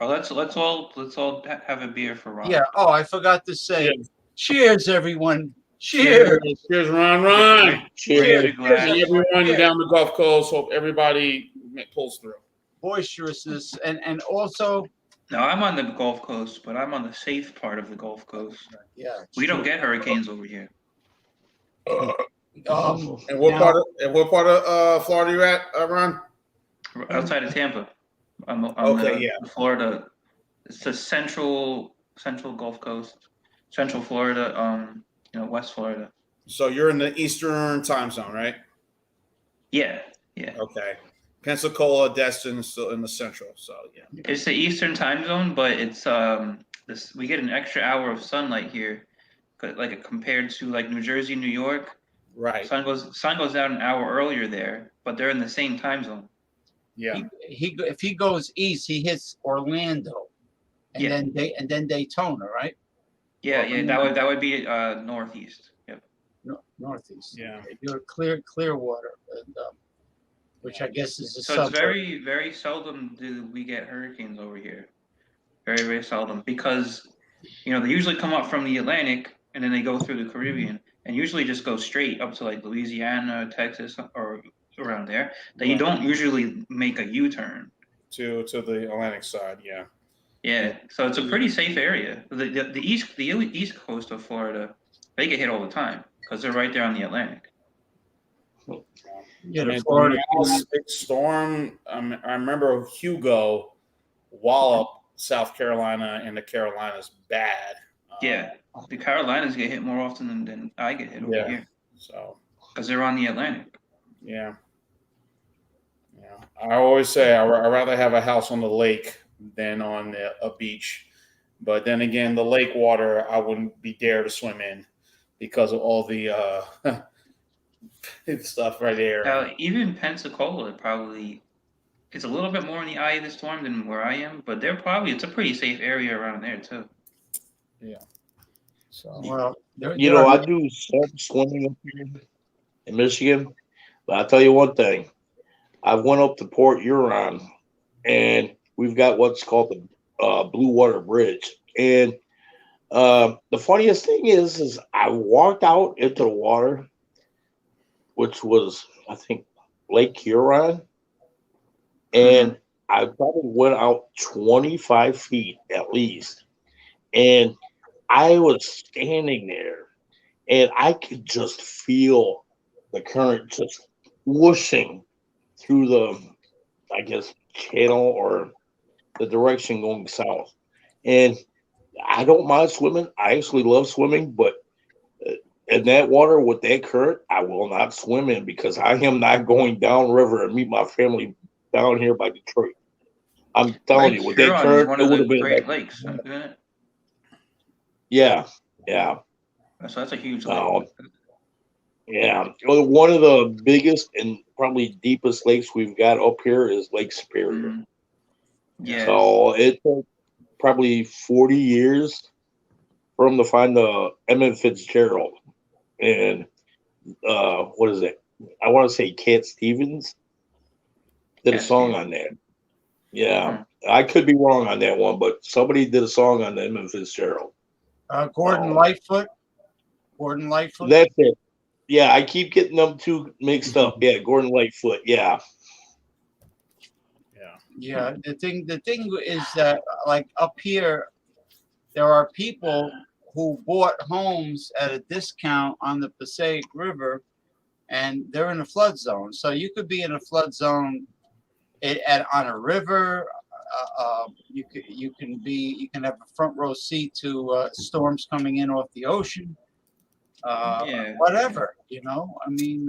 E: Or let's all have a beer for Ron.
A: Yeah. Oh, I forgot to say,
B: Yes.
A: cheers, everyone.
B: Cheers.
A: Cheers.
B: Cheers, Ron.
E: We're
C: Cheers.
E: very glad.
B: And everyone down the Gulf Coast. Hope everybody pulls through.
A: Boisterousness and also
E: Now I'm on the Gulf Coast, but I'm on the safe part of the Gulf Coast.
A: yeah.
E: We don't get hurricanes over here.
B: And what
A: now-
B: part of Florida you at, Ron?
E: Outside of Tampa. I'm
B: Okay,
E: the
B: yeah.
E: Florida. It's the central Gulf Coast, Central Florida, West Florida.
B: So you're in the Eastern time zone, right?
E: Yeah.
B: Okay. Pensacola, Destin, still in the Central. So yeah.
E: It's the Eastern time zone, but it's this we get an extra hour of sunlight here, like compared to like New Jersey, New York.
B: Right.
E: Sun goes out an hour earlier there, but they're in the same time zone.
B: Yeah.
A: he if he goes east, he hits Orlando, and
E: Yeah.
A: then Daytona, right?
E: Yeah,
A: Well,
E: that would be northeast. Yep.
A: Northeast.
B: Yeah.
A: You're Clearwater, and, which I guess is a
E: So it's
A: suburb.
E: very, very seldom do we get hurricanes over here. Very, very seldom because they usually come up from the Atlantic and then they go through the Caribbean and usually just go straight up to like Louisiana, Texas, or around there. They
B: Right.
E: don't usually make a U-turn.
B: To the Atlantic side, yeah.
E: Yeah, so it's a pretty safe area. The east coast of Florida, they get hit all the time because they're right there on the Atlantic.
A: Yeah,
B: I
A: the
B: mean,
A: Florida.
B: the last big storm. I remember Hugo wallop South Carolina and the Carolinas bad.
E: Yeah, the Carolinas get hit more often than I get hit over
B: Yeah.
E: here
B: So
E: because they're on the Atlantic.
B: yeah. I always say I'd rather have a house on the lake than on a beach. But then again, the lake water I wouldn't be dare to swim in because of all the stuff right there.
E: Now, even Pensacola probably it's a little bit more in the eye of the storm than where I am, but it's a pretty safe area around there too.
B: Yeah. So
A: Well,
C: I do some swimming up here in Michigan, but I'll tell you one thing. I went up to Port Huron, and we've got what's called the Blue Water Bridge. And the funniest thing is I walked out into the water, which was, I think, Lake Huron, and I probably went out 25 feet at least. And I was standing there, and I could just feel the current just whooshing through the, I guess, channel or the direction going south. And I don't mind swimming. I actually love swimming, but in that water with that current, I will not swim in because I am not going downriver and meet my family down here by Detroit. I'm telling
E: Lake
C: you, with that
E: Huron is
C: current,
E: one
C: it
E: of
C: would
E: the
C: have been
E: Great
C: like,
E: Lakes, isn't it?
C: yeah.
E: So that's a huge lake.
C: Yeah. Well, one of the biggest and probably deepest lakes we've got up here is Lake Superior.
E: Mhm. Yeah.
C: So it took probably 40 years for them to find the Emmett Fitzgerald. And what is it? I want to say Cat Stevens did a
E: Cat
C: song
E: Stevens.
C: on that. Yeah. I could be wrong on that one, but somebody did a song on the Emmett Fitzgerald.
A: Gordon Lightfoot. Gordon Lightfoot.
C: That's it. Yeah, I keep getting them two mixed up. Yeah, Gordon Lightfoot. Yeah.
A: Yeah, the thing is that like up here, there are people who bought homes at a discount on the Passaic River, and they're in a flood zone. So you could be in a flood zone on a river. You can have a front row seat to storms coming in off the ocean. Whatever, you know. I mean,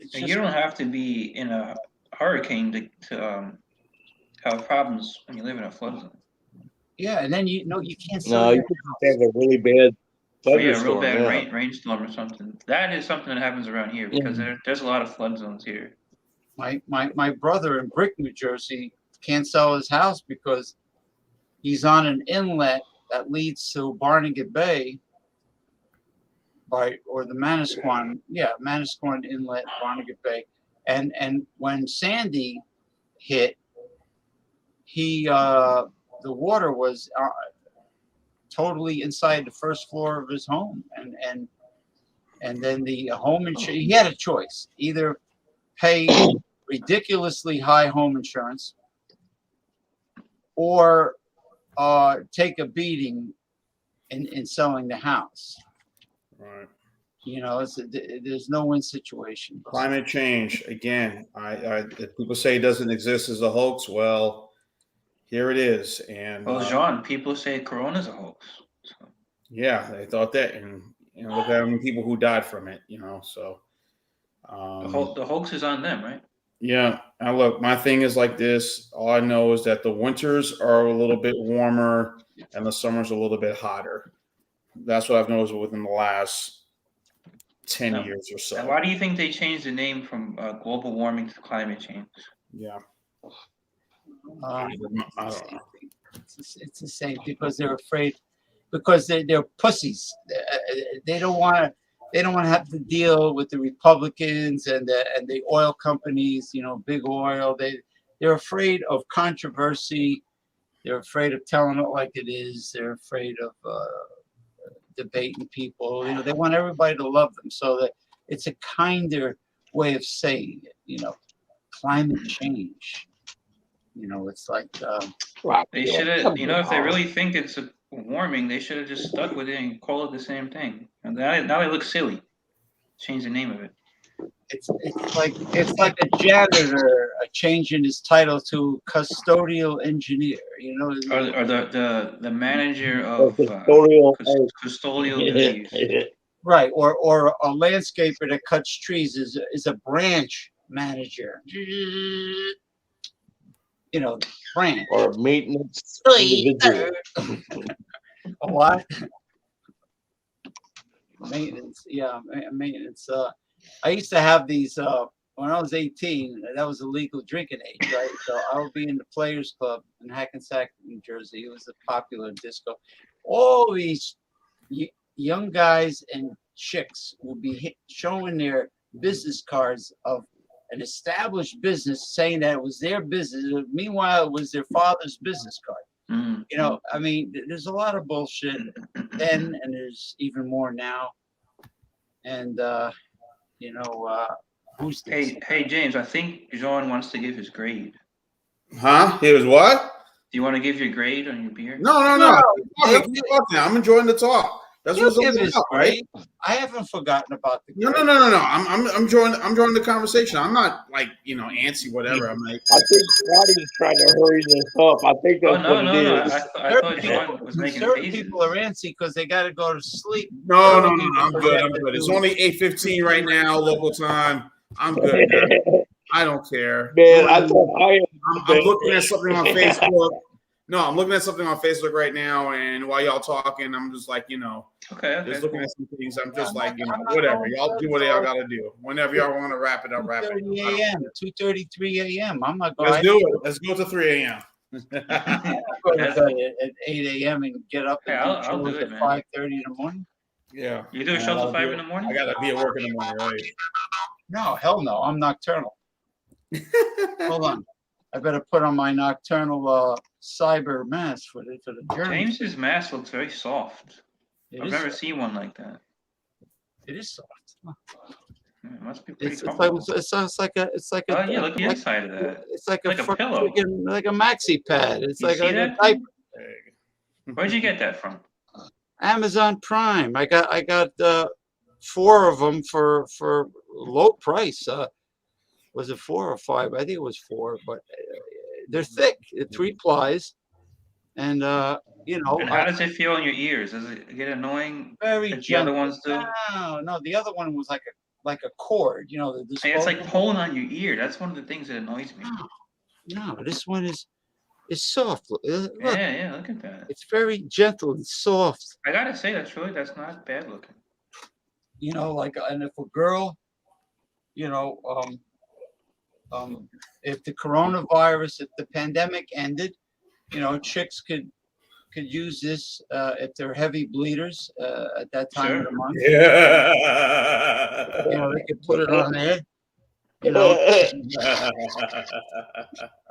A: it's
E: And
A: just,
E: you don't have to be in a hurricane to have problems when you live in a flood zone.
A: yeah. And then you can't sell
C: No,
A: your
C: you could have a really bad
E: Oh, yeah, a real
C: thunderstorm.
E: bad
C: Yeah.
E: rainstorm or something. That is something that happens around here because there's a lot of flood zones here.
A: My brother in Brick, New Jersey, can't sell his house because he's on an inlet that leads to Barnegat Bay, or the Manasquan Inlet, Barnegat Bay, and when Sandy hit, the water was totally inside the first floor of his home, and then the home insurance. He had a choice: either pay ridiculously high home insurance or take a beating in selling the house.
B: Right.
A: You know, there's no win situation.
B: Climate change again. If people say it doesn't exist as a hoax, well, here it is. And
E: Well, John, people say Corona's a hoax. So.
B: yeah, they thought that, and look at how many people who died from it. So
E: The hoax is on them, right?
B: yeah. Now look, my thing is like this. All I know is that the winters are a little bit warmer and the summers a little bit hotter. That's what I've noticed within the last 10 years or so.
E: And why do you think they changed the name from global warming to climate change?
B: Yeah.
A: I don't know. It's the same because they're afraid, because they're pussies. They don't want to. They don't want to have to deal with the Republicans and the oil companies. You know, big oil. They're afraid of controversy. They're afraid of telling it like it is. They're afraid of debating people. You know, they want everybody to love them. So that it's a kinder way of saying it. You know, climate change. You know, it's like
E: they should have. You know, if they really think it's a warming, they should have just stuck with it and call it the same thing. And now they look silly. Change the name of it.
A: it's like a janitor changing his title to custodial engineer. You know,
E: Or the manager of custodial duties.
A: right? Or a landscaper that cuts trees is a branch manager. You know, branch
C: or maintenance.
A: a what? Maintenance, yeah, maintenance. I used to have these when I was 18. That was a legal drinking age, right? So I would be in the Players Club in Hackensack, New Jersey. It was a popular disco. All these young guys and chicks would be showing their business cards of an established business, saying that it was their business. Meanwhile, it was their father's business card.
E: Mm-hmm.
A: You know, I mean, there's a lot of bullshit then, and there's even more now. And you know, who's this?
E: Hey, James, I think John wants to give his grade.
B: Huh? He was what?
E: Do you want to give your grade on your beer?
B: No. Keep talking. I'm enjoying the talk. That's what's all about, right?
A: I haven't forgotten about the.
B: No. I'm enjoying the conversation. I'm not like antsy, whatever. I'm like,
C: I think Scotty's trying to hurry this up. I think that's what it is.
E: I thought John was making
A: certain
E: faces.
A: People are antsy because they got to go to sleep.
B: No. I'm good. It's only 8:15 right now, local time. I'm good. I don't care.
C: Man,
B: I'm looking at something on Facebook. No, I'm looking at something on Facebook right now, and while y'all talking, I'm just like,
E: okay.
B: Just looking at some things. I'm just like, whatever. Y'all do what y'all got to do. Whenever y'all want to wrap it up, wrap it up.
A: 2:30 a.m. 2:33 a.m. I'm not going.
B: Let's do it. Let's go to 3 a.m.
A: I'm going to bed at 8 a.m. and get up
E: I'll do it,
A: at 5:30 in the morning.
B: Yeah.
E: You do a show till 5 in the morning?
B: I got to be at work in the morning, right?
A: No, hell no. I'm nocturnal. Hold on. I better put on my nocturnal cyber mask for the journey.
E: James's mask looks very soft. I've never seen one like that.
A: It is soft.
E: It must be pretty
A: It's
E: comfortable.
A: like a
E: Oh yeah, look at the
A: like,
E: inside of that.
A: it's like
E: Like a pillow.
A: like a maxi pad. It's
E: You
A: like
E: see
A: a
E: that
A: diaper.
E: thing? Where'd you get that from?
A: Amazon Prime. I got 4 of them for low price. Was it 4 or 5? I think it was 4, but they're thick. 3 plies, and you know,
E: And how does it feel in your ears? Does it get annoying
A: very
E: like the other
A: gentle.
E: ones do?
A: No, the other one was like a cord. You know, the
E: Hey, it's like
A: disposable.
E: pulling on your ear. That's one of the things that annoys me.
A: No, this one is soft. Look,
E: Yeah, look at that.
A: it's very gentle and soft.
E: I gotta say that's not bad looking.
A: You know, like, and if a girl, you know, if the coronavirus, if the pandemic ended, you know, chicks could use this if they're heavy bleeders at that time of the month.
B: Yeah.
A: You know, they could put it on there. You know,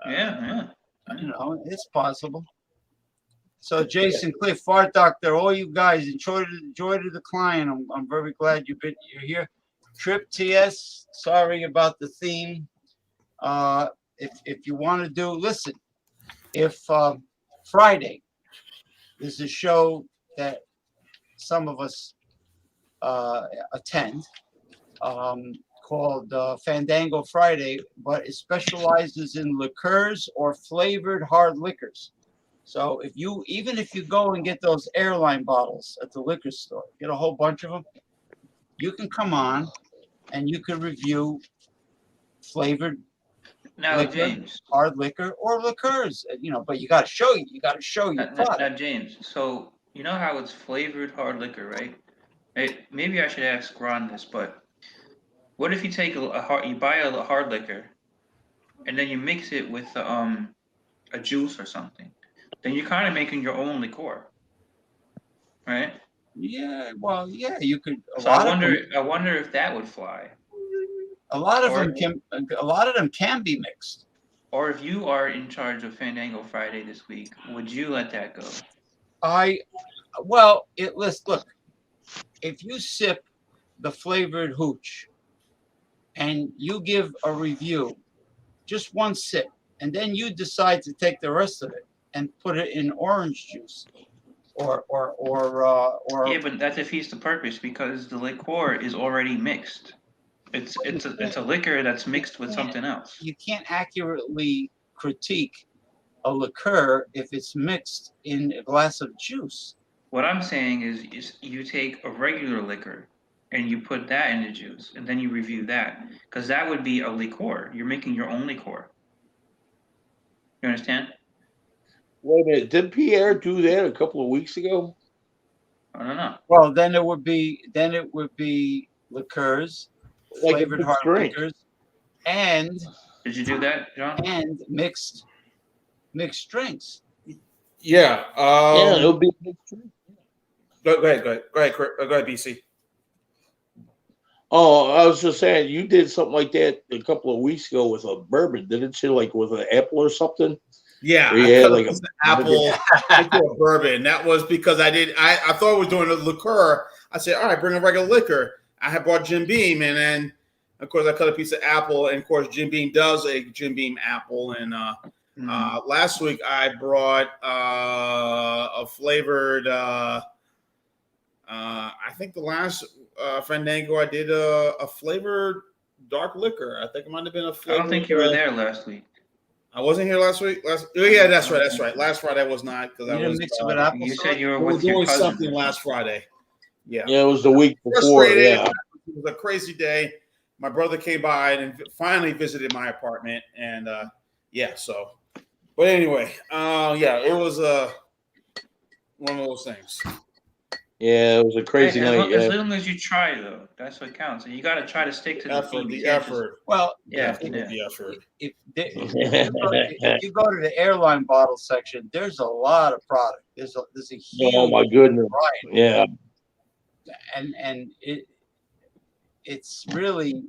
E: Yeah.
A: you know, it's possible. So Jason, Cliff, Fart Doctor, all you guys, enjoy the decline. I'm very glad you're here. Trip TS, sorry about the theme. If you want to do, listen, if Friday is a show that some of us attend, called Fandango Friday, but it specializes in liqueurs or flavored hard liquors. So even if you go and get those airline bottles at the liquor store, get a whole bunch of them, you can come on and you can review flavored
E: Now,
A: liquor,
E: James.
A: hard liquor, or liqueurs. You know, but you got to show your product.
E: Now, James. So you know how it's flavored hard liquor, right? Hey, maybe I should ask Ron this, but what if you take you buy a hard liquor, and then you mix it with a juice or something? Then you're kind of making your own liqueur, right?
A: Yeah, well, yeah, you could.
E: So I wonder if that would fly,
A: A lot of
E: or
A: them can be mixed.
E: or if you are in charge of Fandango Friday this week, would you let that go?
A: Look, if you sip the flavored hooch and you give a review, just one sip, and then you decide to take the rest of it and put it in orange juice or
E: Yeah, but that defeats the purpose because the liqueur is already mixed. It's a liquor that's mixed with something else.
A: you can't accurately critique a liqueur if it's mixed in a glass of juice.
E: What I'm saying is you take a regular liquor and you put that in the juice, and then you review that, because that would be a liqueur. You're making your own liqueur. You understand?
C: Wait a minute, did Pierre do that a couple of weeks ago?
E: I don't know.
A: Well, then it would be liqueurs,
C: Like a
A: flavored
C: mixed
A: hard
C: drink.
A: liquors, and
E: Did you do that, John?
A: and mixed drinks.
B: Yeah.
C: Yeah, it'll be a mixed drink.
B: Go ahead, BC.
C: Oh, I was just saying, you did something like that a couple of weeks ago with a bourbon, didn't you? Like with an apple or something?
B: Yeah,
C: Where
B: I
C: you had
B: cut
C: like
B: a piece of apple into a bourbon. That was because I thought I was doing a liqueur. I said, all right, bring a regular liquor. I had bought Jim Beam, and then of course I cut a piece of apple, and of course Jim Beam does a Jim Beam apple. And last week I brought a flavored. I think the last Fandango I did a flavored dark liquor. I think it might have been a
E: I
B: flavored.
E: don't think you were there last week.
B: I wasn't here last week. Yeah, that's right. Last Friday I was not because I was.
A: Mix it with apple.
E: You said you were
B: We were
E: with your
B: doing
E: cousin.
B: something last Friday. Yeah.
C: Yeah, it was the week before.
B: Frustrated.
C: Yeah.
B: It was a crazy day. My brother came by and finally visited my apartment, and so. But anyway, it was one of those things.
C: Yeah, it was a crazy night.
E: As long as you try, though, that's what counts. And you got to try to stick to the theme.
B: The effort.
A: Well,
B: The effort.
A: if you go to the airline bottle section, there's a lot of product. There's a huge
C: Oh my goodness!
A: variety.
C: Yeah,
A: And it's really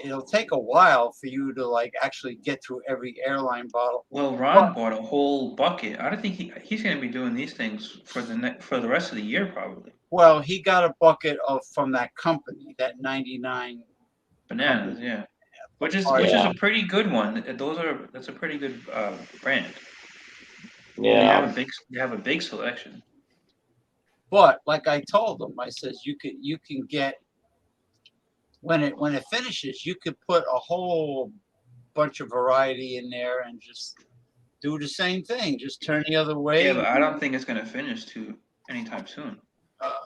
A: it'll take a while for you to like actually get through every airline bottle.
E: Well, Ron bought a whole bucket. I don't think he's going to be doing these things for the rest of the year probably.
A: Well, he got a bucket from that company, that 99
E: Bananas,
A: company.
E: yeah. Which is a pretty good one. That's a pretty good brand.
C: Yeah.
E: They have a big selection.
A: But like I told him, I says you can get when it finishes, you could put a whole bunch of variety in there and just do the same thing. Just turn the other way.
E: Yeah, but I don't think it's going to finish anytime soon.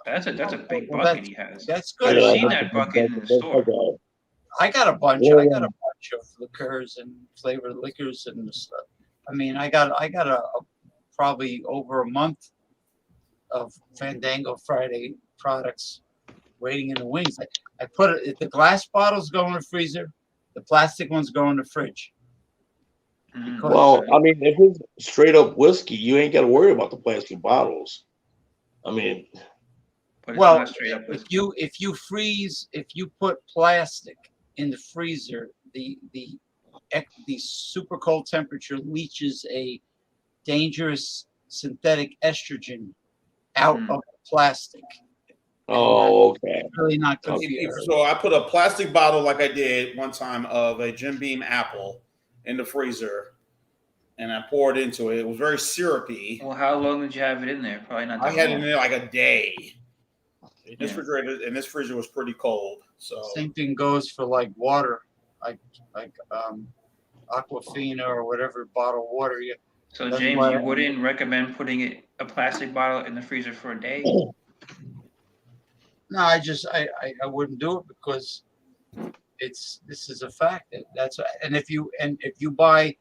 E: That's a big bucket he has.
A: That's good.
E: I've seen that bucket in the store.
A: I got a bunch. I got a bunch of liqueurs and flavored liquors and stuff. I mean, I got a probably over a month of Fandango Friday products waiting in the wings. I put it. The glass bottles go in the freezer. The plastic ones go in the fridge.
C: Well, I mean, if it's straight up whiskey, you ain't got to worry about the plastic bottles. I mean,
A: well, if you put plastic in the freezer, the super cold temperature leaches a dangerous synthetic estrogen out of the plastic.
C: Oh, okay.
A: It's really not good for you.
B: So I put a plastic bottle, like I did one time, of a Jim Beam apple in the freezer, and I poured into it. It was very syrupy.
E: Well, how long did you have it in there? Probably not that long.
B: I had it in there like a day. This refrigerator and this freezer was pretty cold. So
A: same thing goes for like water, like Aquafina or whatever bottled water.
E: So James, you wouldn't recommend putting a plastic bottle in the freezer for a day?
A: No, I wouldn't do it because this is a fact. And if you buy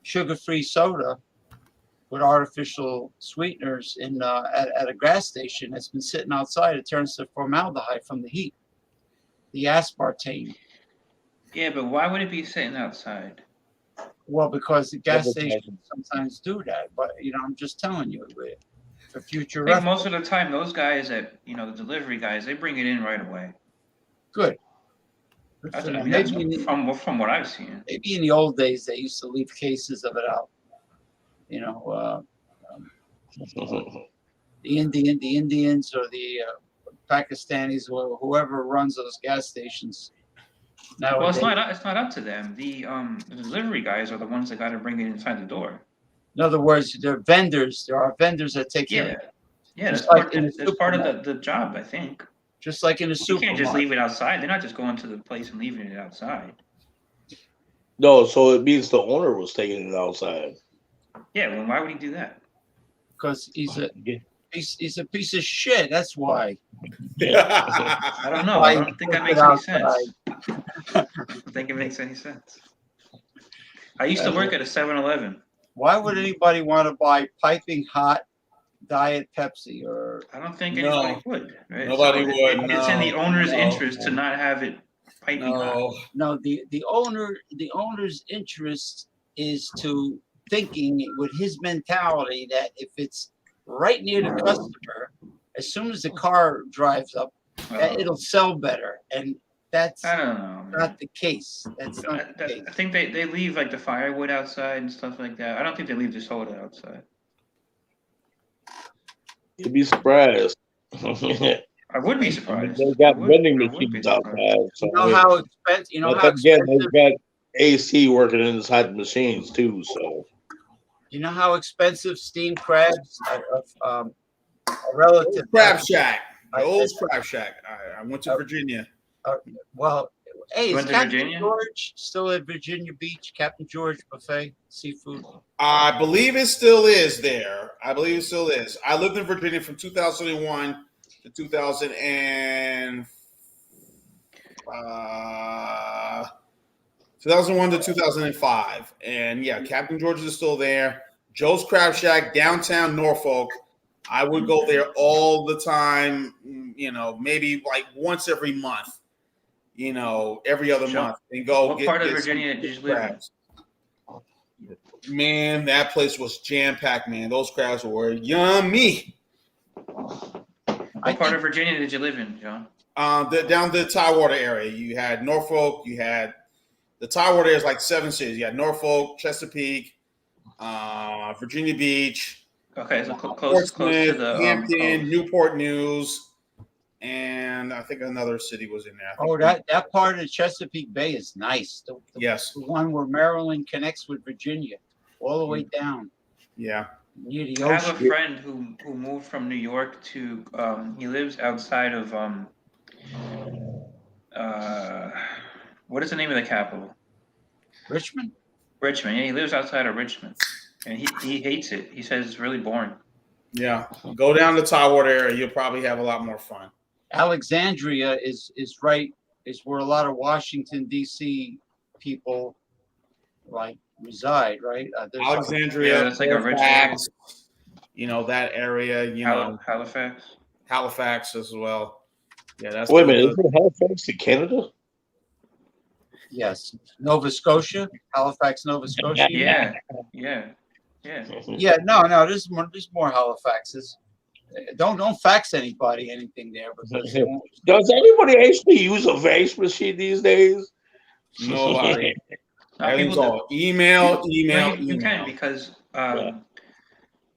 A: sugar-free soda with artificial sweeteners at a gas station that's been sitting outside, it turns to formaldehyde from the heat, the aspartame.
E: Yeah, but why would it be sitting outside?
A: Well, because the gas stations sometimes do that. But I'm just telling you, for future
E: reference. Most of the time, those guys the delivery guys, they bring it in right away.
A: Good.
E: That's from what I've seen.
A: Maybe in the old days they used to leave cases of it out. The Indians or the Pakistanis or whoever runs those gas stations.
E: Well, it's not up to them. The delivery guys are the ones that got to bring it inside the door.
A: In other words, they're vendors. There are vendors that take care of it.
E: Yeah, that's part of the job, I think.
A: Just like in a supermarket.
E: You can't just leave it outside. They're not just going to the place and leaving it outside.
C: No, so it means the owner was taking it outside.
E: Yeah, well, why would he do that?
A: Because he's a piece of shit. That's why.
E: I don't know. I don't think that makes any sense. I don't think it makes any sense. I used to work at a 7-Eleven.
A: Why would anybody want to buy piping hot Diet Pepsi? Or
E: I don't think anybody would. Right?
B: Nobody would.
E: It's in the owner's interest to not have it piping hot.
A: No, the owner's interest is to thinking with his mentality that if it's right near the customer, as soon as the car drives up, it'll sell better. And that's not the case. That's not the case.
E: I think they leave like the firewood outside and stuff like that. I don't think they leave the soda outside.
C: You'd be surprised.
E: I would be surprised.
C: They got vending machines outside. So
A: how expensive?
C: They've got AC working inside the machines too. So
A: you know how expensive steamed crabs are relative.
B: Crab Shack. Old Crab Shack. I went to Virginia.
A: Well, hey, is
E: Captain Virginia?
A: George still at Virginia Beach? Captain George Buffet Seafood.
B: I believe it still is there. I lived in Virginia from 2001 to 2001 to 2005. And yeah, Captain George is still there. Joe's Crab Shack, downtown Norfolk. I would go there all the time, maybe like once every month, every other month, and go.
E: What part of Virginia did you live in?
B: Man, that place was jam-packed, man. Those crabs were yummy.
E: What part of Virginia did you live in, John?
B: Down the Tidewater area, you had Norfolk. You had the Tidewater area is like 7 cities. You had Norfolk, Chesapeake, Virginia Beach,
E: Okay, so close to
B: Portsmouth,
E: the
B: Hampton,
E: coast.
B: Newport News, and I think another city was in there. I think
A: Oh, that part of Chesapeake Bay is nice.
B: yes,
A: The one where Maryland connects with Virginia, all the way down
B: yeah.
A: near the
E: I have a
A: ocean.
E: friend who moved from New York to he lives outside of uh what is the name of the capital?
A: Richmond?
E: Richmond. Yeah, he lives outside of Richmond. And he hates it. He says it's really boring.
B: Yeah, go down the Tidewater area. You'll probably have a lot more fun.
A: Alexandria is where a lot of Washington D.C. people like reside, right? There's
B: Alexandria,
E: Yeah, that's like a rich area.
B: Fairfax, that area.
E: Halifax.
B: Halifax as well. Yeah, that's
C: Wait a minute, isn't Halifax in Canada?
A: yes, Nova Scotia, Halifax, Nova Scotia.
E: Yeah.
A: Yeah, no, there's more Halifaxes. Don't fax anybody anything there because they won't.
C: Does anybody actually use a fax machine these days?
B: nobody.
E: Now
B: Everything's
E: people
B: all email.
E: you can because
C: Yeah.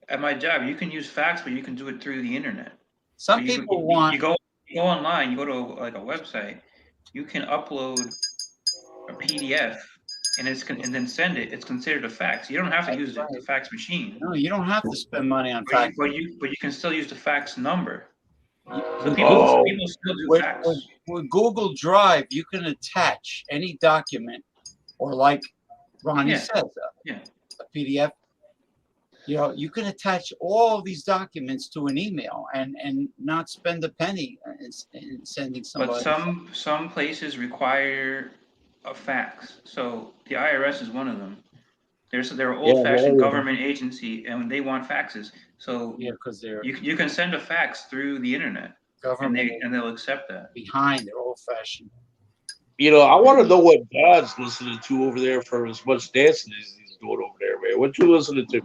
E: at my job you can use fax, but you can do it through the internet.
A: Some
E: So
A: people want.
E: you go online, you go to like a website, you can upload a PDF and then send it. It's considered a fax. You don't have to use the fax machine.
A: No, you don't have to spend money on fax.
E: But you can still use the fax number. So
C: Oh.
E: people still do
A: With
E: fax.
A: Google Drive, you can attach any document, or like Ronnie
E: Yeah.
A: says,
E: Yeah.
A: a PDF. You can attach all these documents to an email and not spend a penny in sending somebody.
E: But some places require a fax. So the IRS is one of them. They're an old-fashioned government agency, and they want faxes. So
A: Yeah, because they're
E: you can send a fax through the internet,
A: government
E: and they'll accept that.
A: behind. They're old-fashioned.
C: I want to know what God's listening to over there for as much dancing as he's doing over there, man. What you listening to?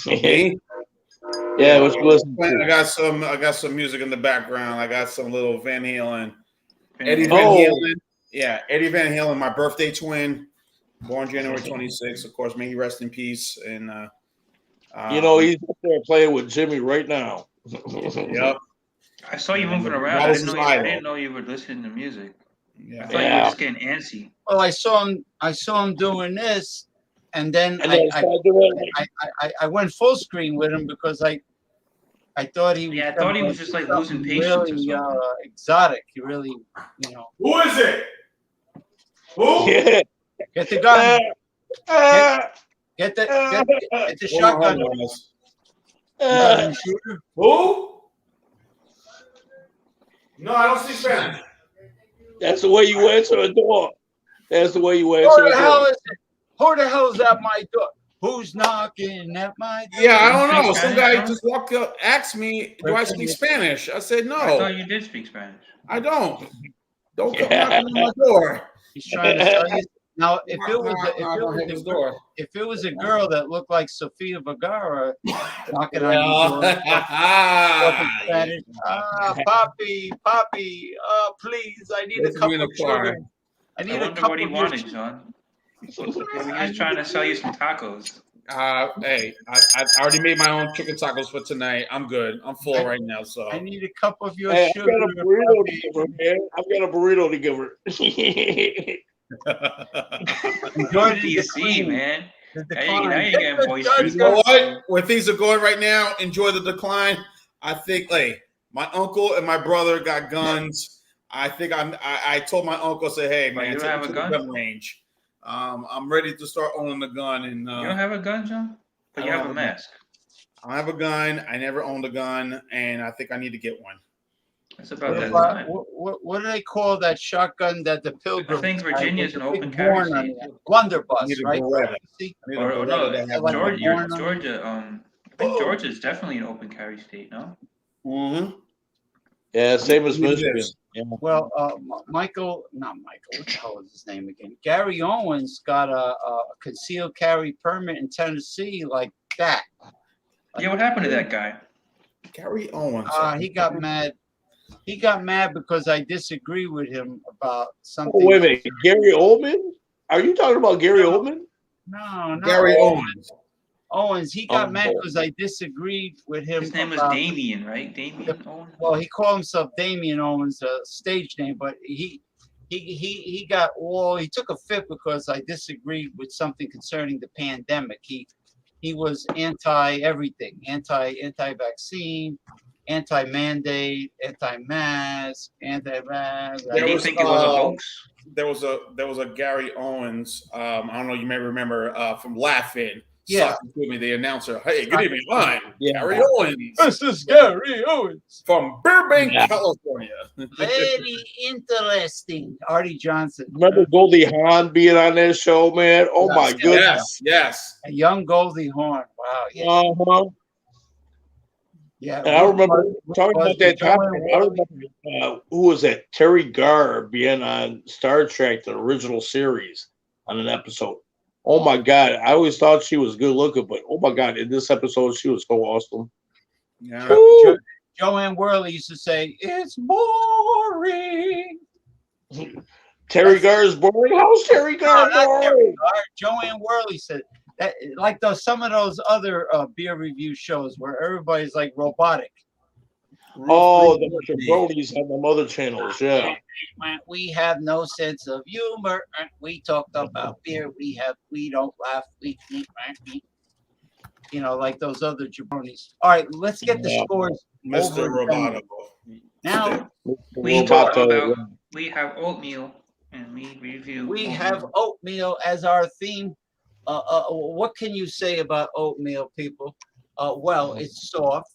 B: Me?
C: Yeah, what you listening to?
B: I got some music in the background. I got some little Van Halen. Eddie
E: Oh.
B: Van Halen. Yeah, Eddie Van Halen, my birthday twin, born January 26th. Of course, may he rest in peace. And
C: he's up there playing with Jimmy right now.
B: Yep.
E: I saw you moving around. I didn't know you were listening to music.
B: Yeah.
E: I thought you were just getting antsy.
A: Well, I saw him doing this, and then I went full screen with him because I thought he was.
E: Yeah, I thought he was just like losing patience
A: really
E: or something.
A: exotic. He really,
B: Who is it? Who?
C: Yeah.
A: Get the gun. Get the shotgun. You got any shooter?
B: Who? No, I don't speak Spanish.
C: That's the way you answer a door. That's the way you
A: Who
C: answer a
A: the hell
C: door.
A: is it? Who the hell's at my door? Who's knocking at my door?
B: Yeah, I don't know.
E: Speak
B: Some
E: Spanish,
B: guy
E: huh?
B: just walked up, asked me, "Do I speak Spanish?" I said, "No,
E: I thought you did speak Spanish.
B: I don't. Don't come knocking on my door."
A: He's trying to sell you. Now, if it was a girl that looked like Sofia Vergara knocking on your door, talking Spanish, Poppy, please, I need a cup of sugar. I need a
E: wonder
A: cup
E: what he
A: of
E: wanted,
A: your
E: John. Maybe he's trying to sell you some tacos.
B: Hey, I already made my own chicken tacos for tonight. I'm good. I'm full right now. So
A: I need a cup of your
C: Hey,
A: sugar.
C: I've got a burrito to give her, man. I've got a burrito to give her.
A: Enjoy the
E: PC,
A: decline.
E: man.
A: The
E: Now
A: decline.
E: you're getting boisterous.
B: You know what? Where things are going right now, enjoy the decline. I think, my uncle and my brother got guns. I think I told my uncle, say, hey,
E: But
B: man,
E: you don't
B: take
E: have
B: me
E: a
B: to
E: gun?
B: the gun range. I'm ready to start owning a gun. And
E: You don't have a gun, John? But you have a mask.
B: I have a gun. I never owned a gun, and I think I need to get one.
E: It's about that
A: What,
E: time.
A: what do they call that shotgun that the Pilgrims?
E: I think Virginia's
A: had
E: an
A: with the
E: open
A: big
E: carry
A: horn on
E: state.
A: it? Blunderbuss,
B: Need a
A: right?
B: Beretta.
A: See?
B: I need a
E: Or
B: Beretta
E: no,
B: that has
A: like
B: no-
A: a horn on it.
E: Georgia. I think Georgia is definitely an open carry state. No.
B: Mhm.
C: Yeah, same as
B: It
C: Michigan.
B: is.
C: Yeah.
A: Well, not Michael, what the hell is his name again? Gary Owens got a concealed carry permit in Tennessee like that.
E: Yeah, what happened to that guy?
B: Gary Owens.
A: He got mad. He got mad because I disagree with him about something.
C: Oh, wait a minute, Gary Oldman? Are you talking about Gary Oldman?
A: No,
B: Gary Owens.
A: Owens. He got mad
C: Oh.
A: because I disagreed with him.
E: His name was
A: about,
E: Damien, right? Damien Owens.
A: well, he called himself Damien Owens, a stage name, but he got he took a fit because I disagreed with something concerning the pandemic. He was anti everything, anti-vaccine, anti-mandate, anti-mask, anti-mask.
E: Did he think it was a hoax?
B: There was a Gary Owens. I don't know. You may remember from Laughing.
A: Yeah.
B: Sucking to me, the announcer. Hey, good evening. I'm
C: Yeah.
B: Gary Owens.
A: This is Gary Owens
B: From Burbank,
C: Yeah.
B: California.
A: Very interesting. Artie Johnson.
C: Remember Goldie Hawn being on that show, man? Oh my goodness.
B: Yes.
A: A young Goldie Hawn. Wow. Yeah.
C: Uh-huh.
A: Yeah.
C: And I remember talking
A: was
C: about that
A: Joanne
C: topic. I remember who was that? Terry Garr being on Star Trek, the original series, on an episode. Oh my God. I always thought she was good looking, but oh my God, in this episode, she was so awesome.
B: Yeah.
A: Joanne Worley used to say, "It's boring."
C: Terry Garr is boring. How's Terry Garr
A: No, not Terry
C: boring?
A: Garr. Joanne Worley said that, like some of those other beer review shows where everybody's like robotic.
C: Oh, the bunch of Brodies on them other channels, yeah.
A: We have no sense of humor. We talked about beer. We don't laugh. You know, like those other jabronis. All right, let's get the
C: Yeah.
A: scores.
B: Mr.
A: Over and done.
B: Roboto.
A: Now
E: We talked about we have oatmeal and we review.
A: we
E: oatmeal.
A: have oatmeal as our theme. What can you say about oatmeal, people? Well, it's soft.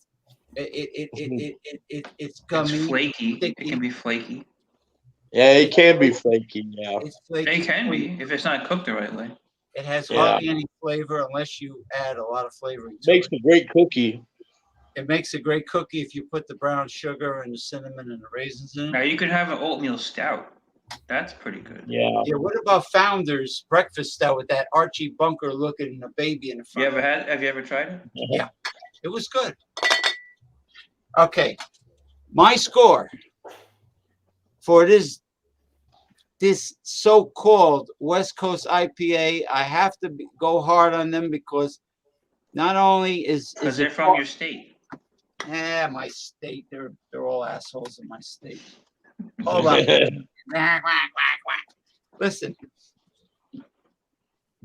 A: It's gummy.
E: It's flaky.
A: sticky.
E: It can be flaky.
C: Yeah, it can be flaky, yeah.
A: It's flaky.
E: It can be if it's not cooked the right way.
A: It has
C: Yeah.
A: hardly any flavor unless you add a lot of flavoring to
C: Makes
A: it.
C: a great cookie.
A: It makes a great cookie if you put the brown sugar and the cinnamon and the raisins in
E: Now
A: it.
E: you could have an oatmeal stout. That's pretty good.
C: Yeah.
A: Yeah, what about Founder's breakfast stout with that Archie Bunker looking baby in the front?
E: Have you ever tried it?
A: Yeah, it was good. Okay, my score for this so-called West Coast IPA, I have to go hard on them because not only is
E: Because
A: it
E: they're from your state.
A: my state, they're all assholes in my state. Hold on. Quack, quack, quack, quack. Listen,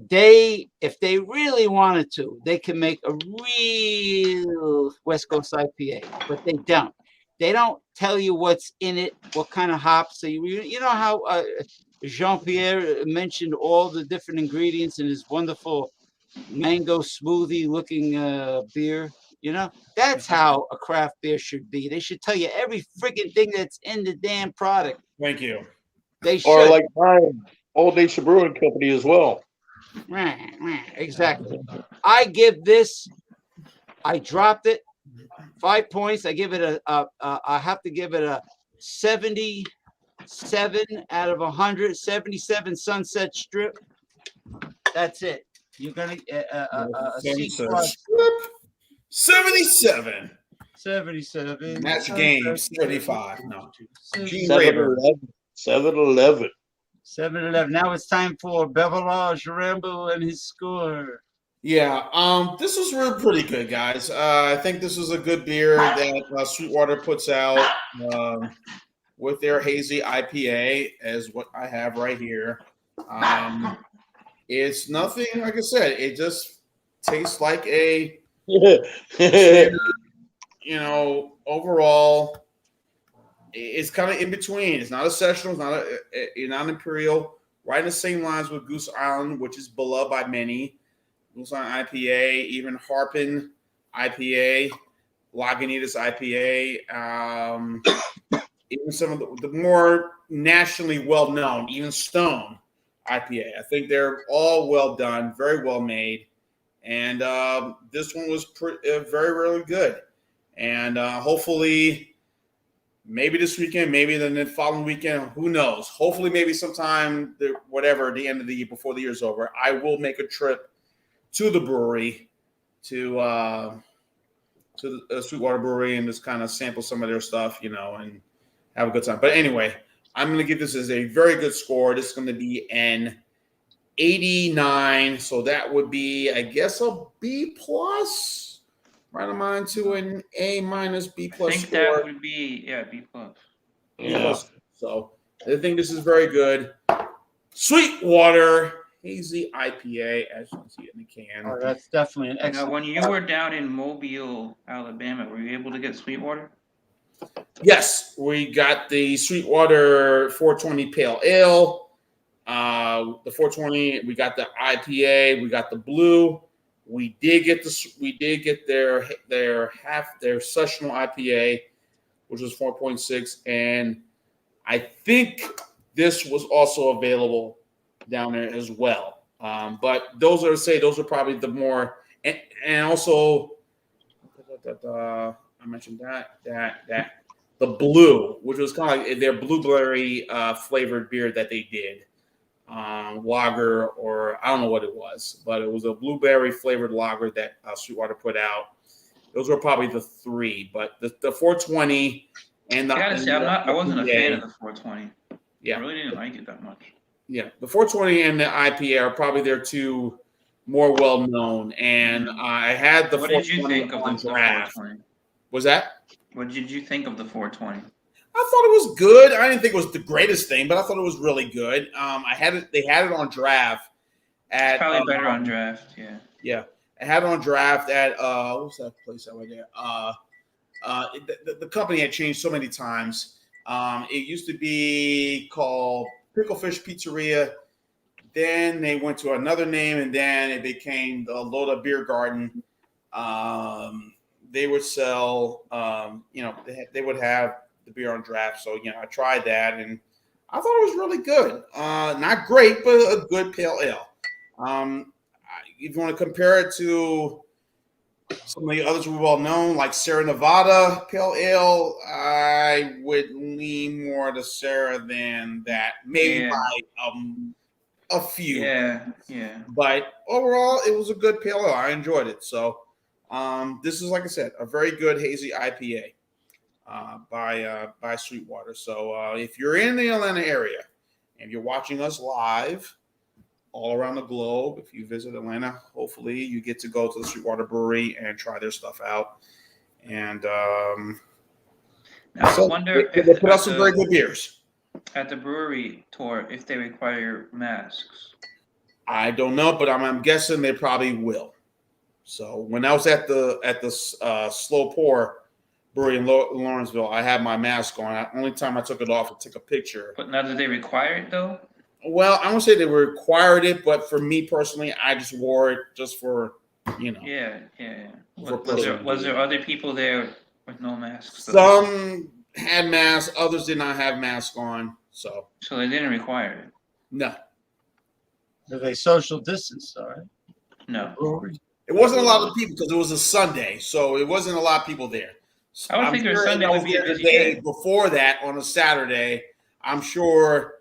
A: if they really wanted to, they can make a real West Coast IPA, but they don't. They don't tell you what's in it, what kind of hops. So you know how Jean-Pierre mentioned all the different ingredients in his wonderful mango smoothie looking beer. You know, that's how a craft beer should be. They should tell you every freaking thing that's in the damn product.
B: Thank you.
A: They should.
C: Or like mine, Old Nation Brewing Company as well.
A: Exactly. I give this. I dropped it 5 points. I give it I have to give it a 77 out of 100. 77 Sunset Strip. That's it. You're gonna C plus
B: 77.
A: 77.
B: Match game 75. No. Gene
C: 7-Eleven. 7-Eleven.
A: 7-11. Now it's time for Beverage Rambo and his score.
B: Yeah, this was really pretty good, guys. I think this is a good beer that Sweetwater puts out with their hazy IPA, as what I have right here. It's nothing, like I said, it just tastes like a, overall, it's kind of in between. It's not a sessional, it's not not imperial. Right in the same lines with Goose Island, which is beloved by many. Goose Island IPA, even Harpin IPA, Lagunitas IPA, even some of the more nationally well-known, even Stone IPA. I think they're all well done, very well made. And this one was very, really good. And hopefully, maybe this weekend, maybe the following weekend, who knows? Hopefully, maybe sometime, the end of the year, before the year's over, I will make a trip to the brewery, to the Sweetwater Brewery, and just kind of sample some of their stuff, and have a good time. But anyway, I'm going to give this as a very good score. This is going to be an 89. So that would be, I guess, a B plus. Right on mine to an A minus B
E: I
B: plus
E: think
B: score.
E: that would be B plus.
B: B plus. So I think this is very good. Sweetwater Hazy IPA, as you can see in the can.
A: Oh, that's definitely an
E: Now,
A: excellent.
E: when you were down in Mobile, Alabama, were you able to get Sweetwater?
B: Yes, we got the Sweetwater 420 Pale Ale. The 420. We got the IPA. We got the blue. We did get their sessional IPA, which was 4.6, and I think this was also available down there as well. But those are probably the more, and also I mentioned that the blue, which was kind of like their blueberry flavored beer that they did, lager, or I don't know what it was, but it was a blueberry flavored lager that Sweetwater put out. Those were probably the three, but the 420 and the
E: I gotta say, I wasn't a
B: IPA,
E: fan of the 420.
B: Yeah,
E: I really didn't like it that much.
B: Yeah, the 420 and the IPA are probably their two more well known. And I had the
E: What did you
B: 420
E: think of
B: on
E: the
B: draft.
E: 420?
B: Was that?
E: What did you think of the 420?
B: I thought it was good. I didn't think it was the greatest thing, but I thought it was really good. I had it. They had it on draft.
E: It's probably better on draft. Yeah.
B: Yeah, I had it on draft at what was that place over there? The company had changed so many times. It used to be called Picklefish Pizzeria. Then they went to another name, and then it became the Loda Beer Garden. They would sell, they would have the beer on draft. So, I tried that, and I thought it was really good. Not great, but a good pale ale. If you want to compare it to some of the others we've all known, like Sierra Nevada Pale Ale, I would lean more to Sierra than that. Maybe by a few.
E: Yeah.
B: But overall, it was a good pale ale. I enjoyed it. So this is, like I said, a very good hazy IPA by Sweetwater. So if you're in the Atlanta area and you're watching us live all around the globe, if you visit Atlanta, hopefully you get to go to the Sweetwater Brewery and try their stuff out. And
E: I wonder if
B: they put out some very good beers.
E: At the brewery tour, if they require masks.
B: I don't know, but I'm guessing they probably will. So when I was at the Slow Pour Brewery in Lawrenceville, I had my mask on. Only time I took it off, I took a picture.
E: But now, did they require it though?
B: Well, I won't say they required it, but for me personally, I just wore it just for,
E: Yeah. Was there other people there with no masks?
B: Some had masks, others did not have masks on. So
E: they didn't require it?
B: No.
A: Do they social distance, all right?
E: No.
B: It wasn't a lot of people because it was a Sunday, so it wasn't a lot of people there.
E: I would think Sunday would be a busy day.
B: Before that, on a Saturday, I'm sure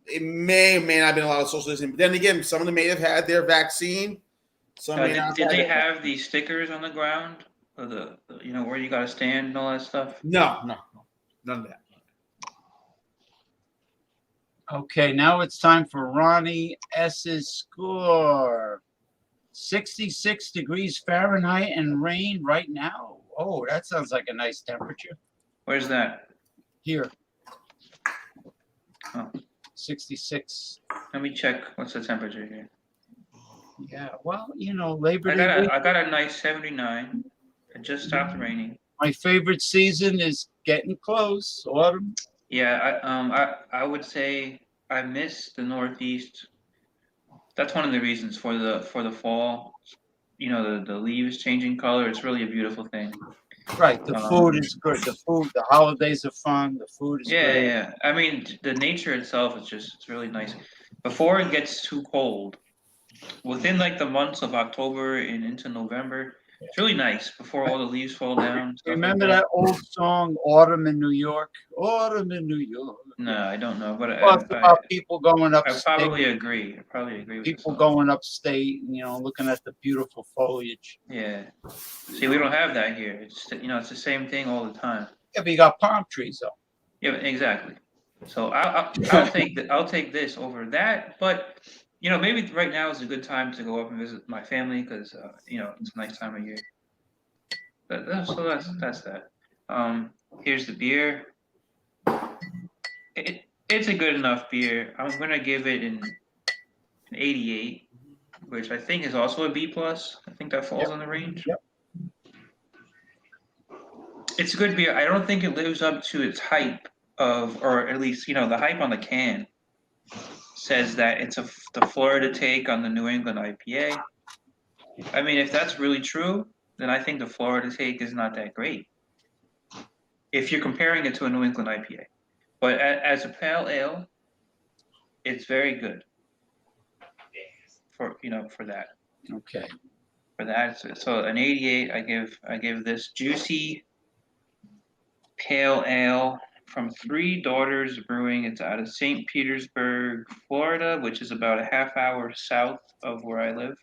B: it may or may not have been a lot of social distancing. But then again, some of them may have had their vaccine.
E: Did they have these stickers on the ground? Or the where you got to stand and all that stuff?
B: No. None of that.
A: Okay, now it's time for Ronnie S's score. 66 degrees Fahrenheit and rain right now. Oh, that sounds like a nice temperature.
E: Where's that?
A: Here.
E: Oh.
A: 66.
E: Let me check. What's the temperature here?
A: Yeah, well, Labor Day.
E: I got a nice 79. It just stopped raining.
A: My favorite season is getting close, autumn.
E: Yeah, I would say I miss the Northeast. That's one of the reasons for the fall. The leaves changing color. It's really a beautiful thing.
A: Right, the food is good. The holidays are fun. The food is great.
E: Yeah. I mean, the nature itself is it's really nice. Before it gets too cold, within like the months of October and into November, it's really nice before all the leaves fall down.
A: Remember that old song, Autumn in New York? Autumn in New York.
E: No, I don't know. But
A: it's about people going upstate.
E: I probably agree with
A: people going upstate, looking at the beautiful foliage.
E: Yeah. See, we don't have that here. It's it's the same thing all the time.
A: Yeah, but you got palm trees though.
E: Yeah, exactly. So I'll take this over that, but maybe right now is a good time to go up and visit my family because it's a nice time of year. So that's that. Here's the beer. It's a good enough beer. I'm gonna give it an 88, which I think is also a B plus. I think that falls
A: Yep.
E: in the range.
A: Yep.
E: It's a good beer. I don't think it lives up to its hype or at least the hype on the can says that it's the Florida take on the New England IPA. I mean, if that's really true, then I think the Florida take is not that great. If you're comparing it to a New England IPA, but as a pale ale, it's very good for that.
A: Okay.
E: For that, so an 88, I give this juicy pale ale from Three Daughters Brewing. It's out of St. Petersburg, Florida, which is about a half hour south of where I live.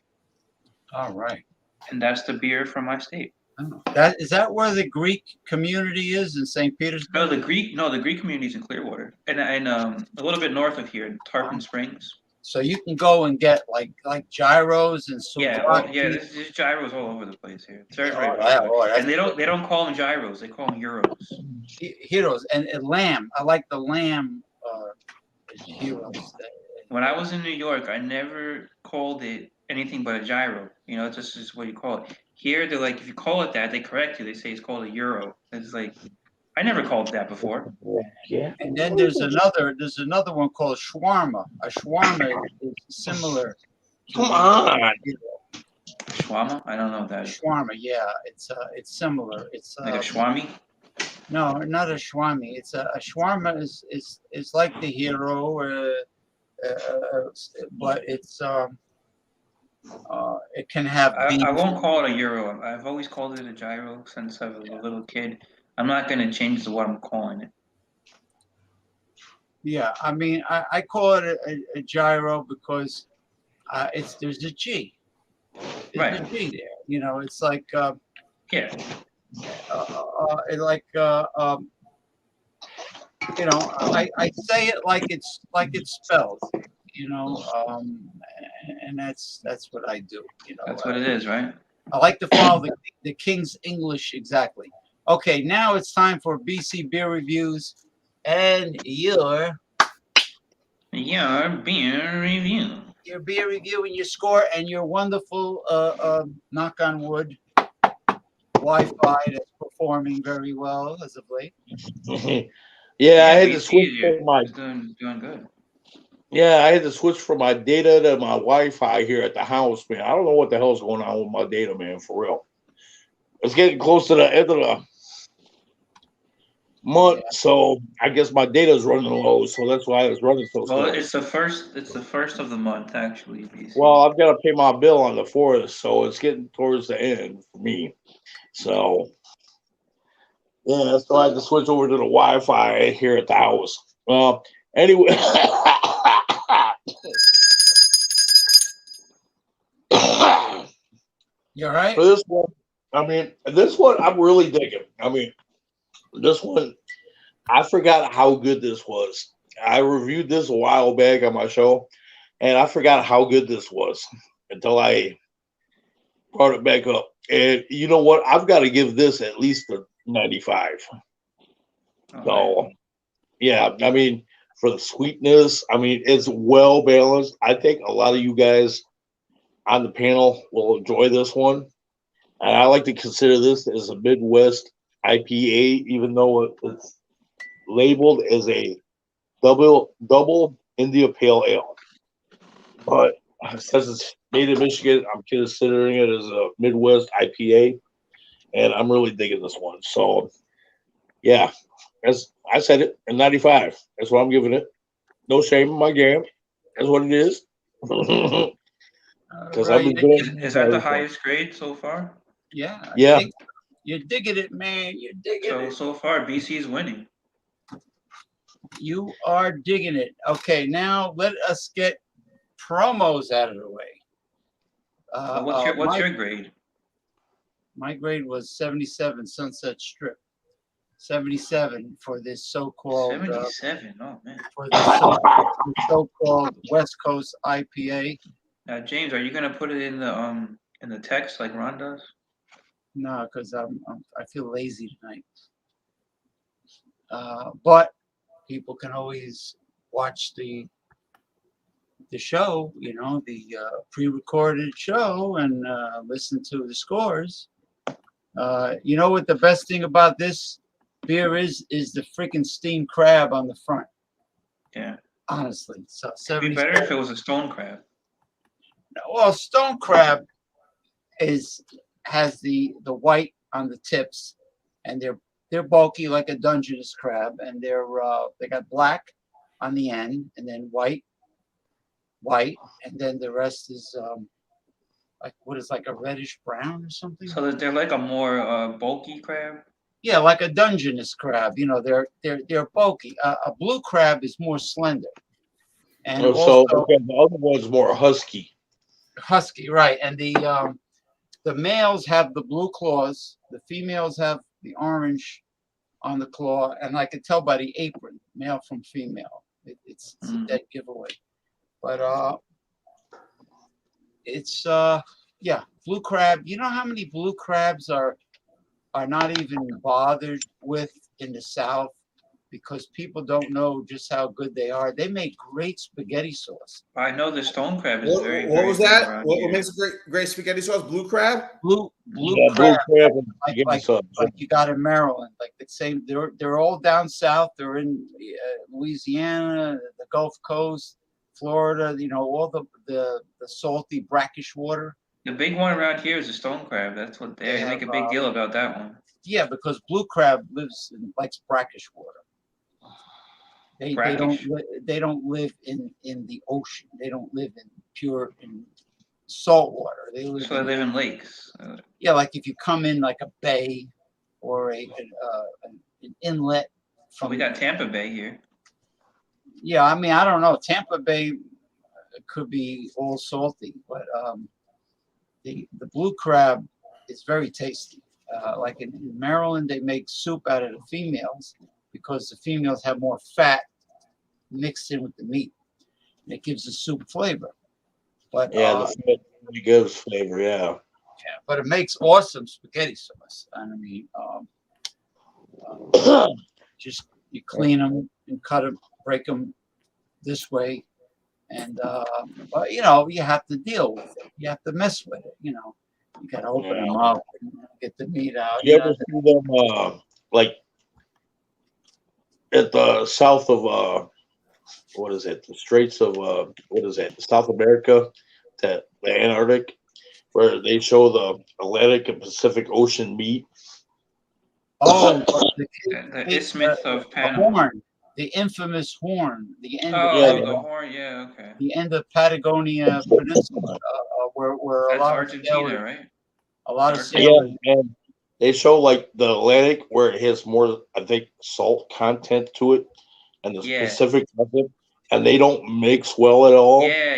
A: All right.
E: And that's the beer from my state.
A: Oh, that where the Greek community is in St. Petersburg?
E: The Greek community is in Clearwater, and a little bit north of here, in Tarpon Springs.
A: So you can go and get like gyros and
E: Yeah,
A: souvlaki.
E: there's gyros all over the place here. It's very,
A: Oh,
E: very
A: yeah,
E: popular.
A: oh,
E: And they don't call them gyros; they call them euros.
A: Heroes and lamb. I like the lamb heroes.
E: When I was in New York, I never called it anything but a gyro. It's just what you call it. Here, they're like, if you call it that, they correct you. They say it's called a euro. It's like, I never called it that before.
C: Yeah.
A: And then there's another one called shawarma. A shawarma is similar.
C: Come on.
E: Shawarma? I don't know what that is.
A: Shawarma, yeah, it's similar. It's
E: Like a shawami?
A: no, not a shawarma. It's a shawarma is like the hero, but it's it can have beef.
E: I won't call it a euro. I've always called it a gyro since I was a little kid. I'm not going to change to what I'm calling it.
A: Yeah, I mean, I call it a gyro because there's a G. There's a G there. It's like
E: Yeah.
A: I say it like it's spelled, and that's what I do.
E: That's what it is, right?
A: I like to follow the King's English exactly. Okay, now it's time for BC beer reviews and your
E: beer review.
A: Your beer review and your score and your wonderful knock on wood Wi-Fi that's performing very well as of late.
C: Yeah, I had to switch from my
E: doing good.
C: Yeah, I had to switch from my data to my Wi-Fi here at the house, man. I don't know what the hell's going on with my data, man, for real. It's getting close to the end of the month, so I guess my data is running low, so that's why it's running so slow.
E: Well, it's the first of the month, actually, BC.
C: Well, I've got to pay my bill on the 4th, so it's getting towards the end for me. So, yeah, so I had to switch over to the Wi-Fi here at the house. Anyway.
A: You all right?
C: For this one, I'm really digging. This one, I forgot how good this was. I reviewed this a while back on my show, and I forgot how good this was until I brought it back up. And you know what? I've got to give this at least a 95. So, yeah, for the sweetness, it's well balanced. I think a lot of you guys on the panel will enjoy this one. And I like to consider this as a Midwest IPA, even though it's labeled as a double India Pale Ale. But since it's made in Michigan, I'm considering it as a Midwest IPA. And I'm really digging this one. So, yeah, as I said it, a 95. That's what I'm giving it. No shame in my game. That's what it is. Because I've been doing.
E: Is that the highest grade so far?
A: Yeah.
C: Yeah.
A: You're digging it, man. You're digging it.
E: So far, BC is winning.
A: You are digging it. Okay, now let us get promos out of the way.
E: What's your grade?
A: My grade was 77 Sunset Strip. 77 for this so-called
E: 77. Oh man.
A: for this so-called West Coast IPA.
E: James, are you gonna put it in the text like Ron does?
A: No, because I feel lazy tonight. But people can always watch the show, the pre-recorded show, and listen to the scores. You know what the best thing about this beer is the freaking steamed crab on the front.
E: Yeah.
A: Honestly, so
E: It'd be better if it was a stone crab.
A: well, stone crab has the white on the tips, and they're bulky like a Dungeness crab, and they got black on the end, and then white, and then the rest is like a reddish brown or something.
E: So they're like a more bulky crab.
A: Yeah, like a Dungeness crab. They're bulky. A blue crab is more slender, and
C: so
A: also
C: okay, the other one's more husky.
A: husky, right? And the males have the blue claws. The females have the orange on the claw, and I can tell by the apron, male from female. It's a dead giveaway. But it's blue crab. You know how many blue crabs are not even bothered with in the South because people don't know just how good they are. They make great spaghetti sauce.
E: I know the stone crab is very.
B: What was
E: good
B: that?
E: around
B: What
E: here.
B: makes a great spaghetti sauce? Blue crab.
A: Blue
C: Yeah,
A: crab,
C: blue crab and spaghetti
A: like
C: sauce.
A: you got in Maryland, like the same. They're all down south. They're in Louisiana, the Gulf Coast, Florida. All the salty brackish water.
E: The big one around here is a stone crab. That's what they make a big deal about that one.
A: Yeah, because blue crab likes brackish water. They don't live in the ocean. They don't live in pure salt water. They live
E: in lakes.
A: Yeah, like if you come in like a bay or an inlet.
E: We got Tampa Bay here.
A: Yeah, I mean I don't know. Tampa Bay could be all salty, but the blue crab is very tasty. Like in Maryland, they make soup out of the females because the females have more fat mixed in with the meat. And it gives the soup flavor. But
C: yeah, the fat really gives flavor. Yeah.
A: Yeah, but it makes awesome spaghetti sauce. And I mean, just you clean them and cut them, break them this way, and but you have to deal with it. You have to mess with it. You got to open them up and get the meat out.
C: You ever see them like at the south of what is it? The Straits of what is it? South America, the Antarctic, where they show the Atlantic and Pacific Ocean meet.
A: Oh,
E: the Isthmus of Panama.
A: The horn, the infamous horn, the end.
E: The horn. Yeah, okay.
A: The end of Patagonia Peninsula, where a
E: That's
A: lot
E: Argentina,
A: of sailors,
E: right?
A: A lot of sailors.
C: Yeah, and they show like the Atlantic where it has more, I think, salt content to it, and the Pacific doesn't, and they don't mix well at all.
E: Yeah.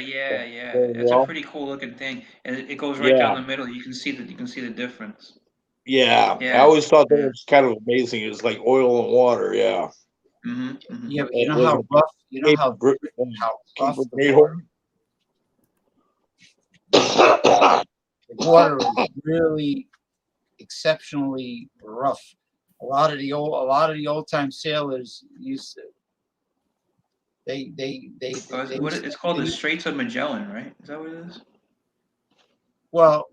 E: It's a pretty cool looking thing, and it goes right down the middle. You can see the difference.
C: Yeah, I always thought that was kind of amazing. It's like oil and water. Yeah.
E: Mm-hmm.
A: Yeah, but you know how rough. You know how rough the water is really exceptionally rough. A lot of the old time sailors used to.
E: It's called the Straits of Magellan, right? Is that what it is?
A: Well,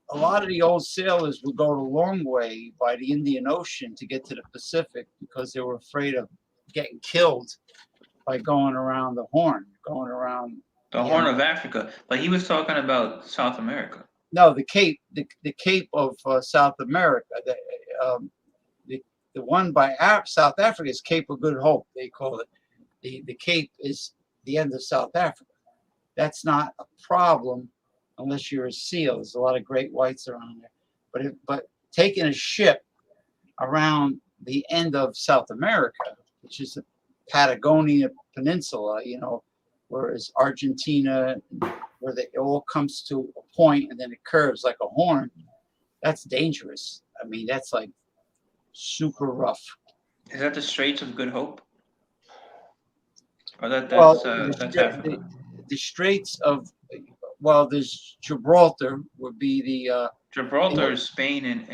A: a lot of the old sailors would go the long way by the Indian Ocean to get to the Pacific because they were afraid of getting killed by going around the Horn,
E: the Horn of Africa. But he was talking about South America.
A: No, the Cape, the Cape of South America. The one by South Africa is Cape of Good Hope. They call it. The Cape is the end of South Africa. That's not a problem unless you're a seal. There's a lot of great whites around there. But taking a ship around the end of South America, which is the Patagonia Peninsula, whereas Argentina, where it all comes to a point and then it curves like a horn, that's dangerous. I mean, that's like super rough.
E: Is that the Straits of Good Hope? Or that's Africa.
A: The Straits of, well, there's Gibraltar would be the
E: Gibraltar is Spain and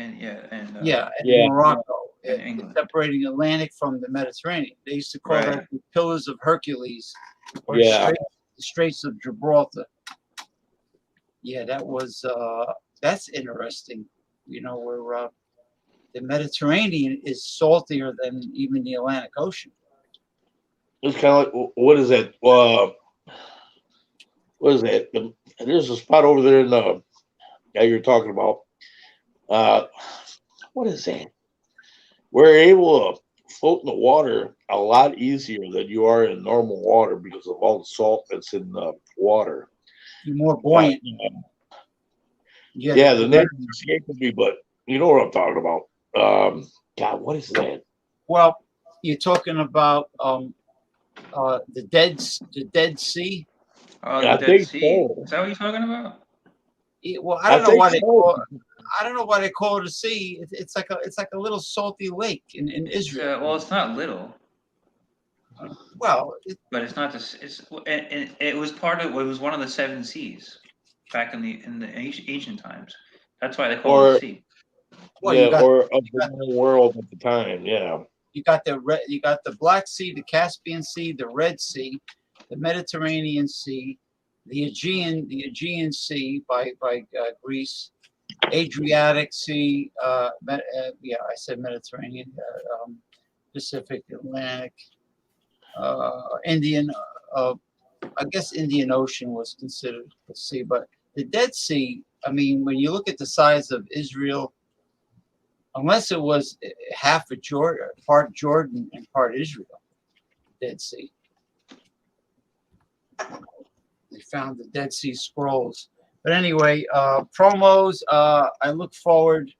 A: Morocco,
E: and England.
A: separating Atlantic from the Mediterranean. They used to call
E: Right.
A: that the Pillars of Hercules, or
C: Yeah.
A: the Straits of Gibraltar. Yeah, that was that's interesting. You know, where the Mediterranean is saltier than even the Atlantic Ocean.
C: It's kind of like, what is that? What is that? There's a spot over there in the guy you're talking about. What is that? We're able to float in the water a lot easier than you are in normal water because of all the salt that's in the water.
A: You're more buoyant.
C: Yeah, the name is escaping me, but you know what I'm talking about. God, what is that?
A: Well, you're talking about the Dead Sea.
E: Oh,
C: I
E: the Dead
C: think
E: Sea.
C: so.
E: Is that what you're talking about?
A: Well, I don't know why they call it.
C: I
A: I don't know why they call it a sea. It's like a little salty lake in Israel.
E: Well, it's not little,
A: Well,
E: but it's not this. It was part of. It was one of the seven seas back in the ancient times. That's why they call it a sea.
A: well,
C: yeah, or of the whole world at the time. Yeah.
A: You got the Black Sea, the Caspian Sea, the Red Sea, the Mediterranean Sea, the Aegean Sea by Greece, Adriatic Sea. I said Mediterranean, Pacific, Atlantic, Indian. I guess Indian Ocean was considered a sea, but the Dead Sea. I mean, when you look at the size of Israel, unless it was half of Jordan, part Jordan and part Israel, Dead Sea. They found the Dead Sea Scrolls. But anyway, promos. I look forward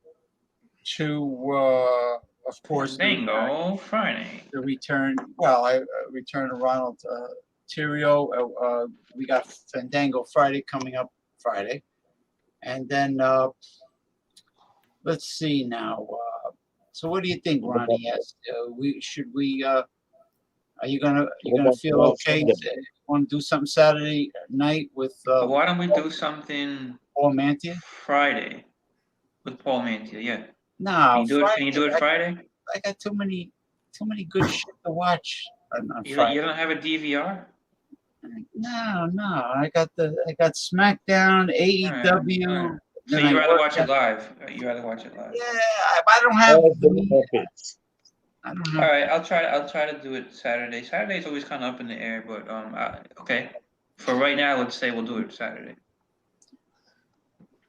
A: to, of course,
E: Bingo Friday.
A: The return. Well, I return to Ronald Tirio. We got Fandango Friday coming up Friday, and then let's see now. So, what do you think, Ronnie? Yes, are you gonna feel okay? Want to do something Saturday night with?
E: Why don't we do something
A: Paul Mantia?
E: Friday with Paul Mantia? Yeah.
A: No,
E: Can you do it Friday?
A: I got too many good shit to watch on
E: You
A: Friday.
E: don't have a DVR?
A: No. I got SmackDown, AEW.
E: All right. So you rather watch it live? You rather watch it live?
A: Yeah, I don't have. I don't know.
E: All right, I'll try to do it Saturday. Saturday's always kind of up in the air, but okay. For right now, let's say we'll do it Saturday.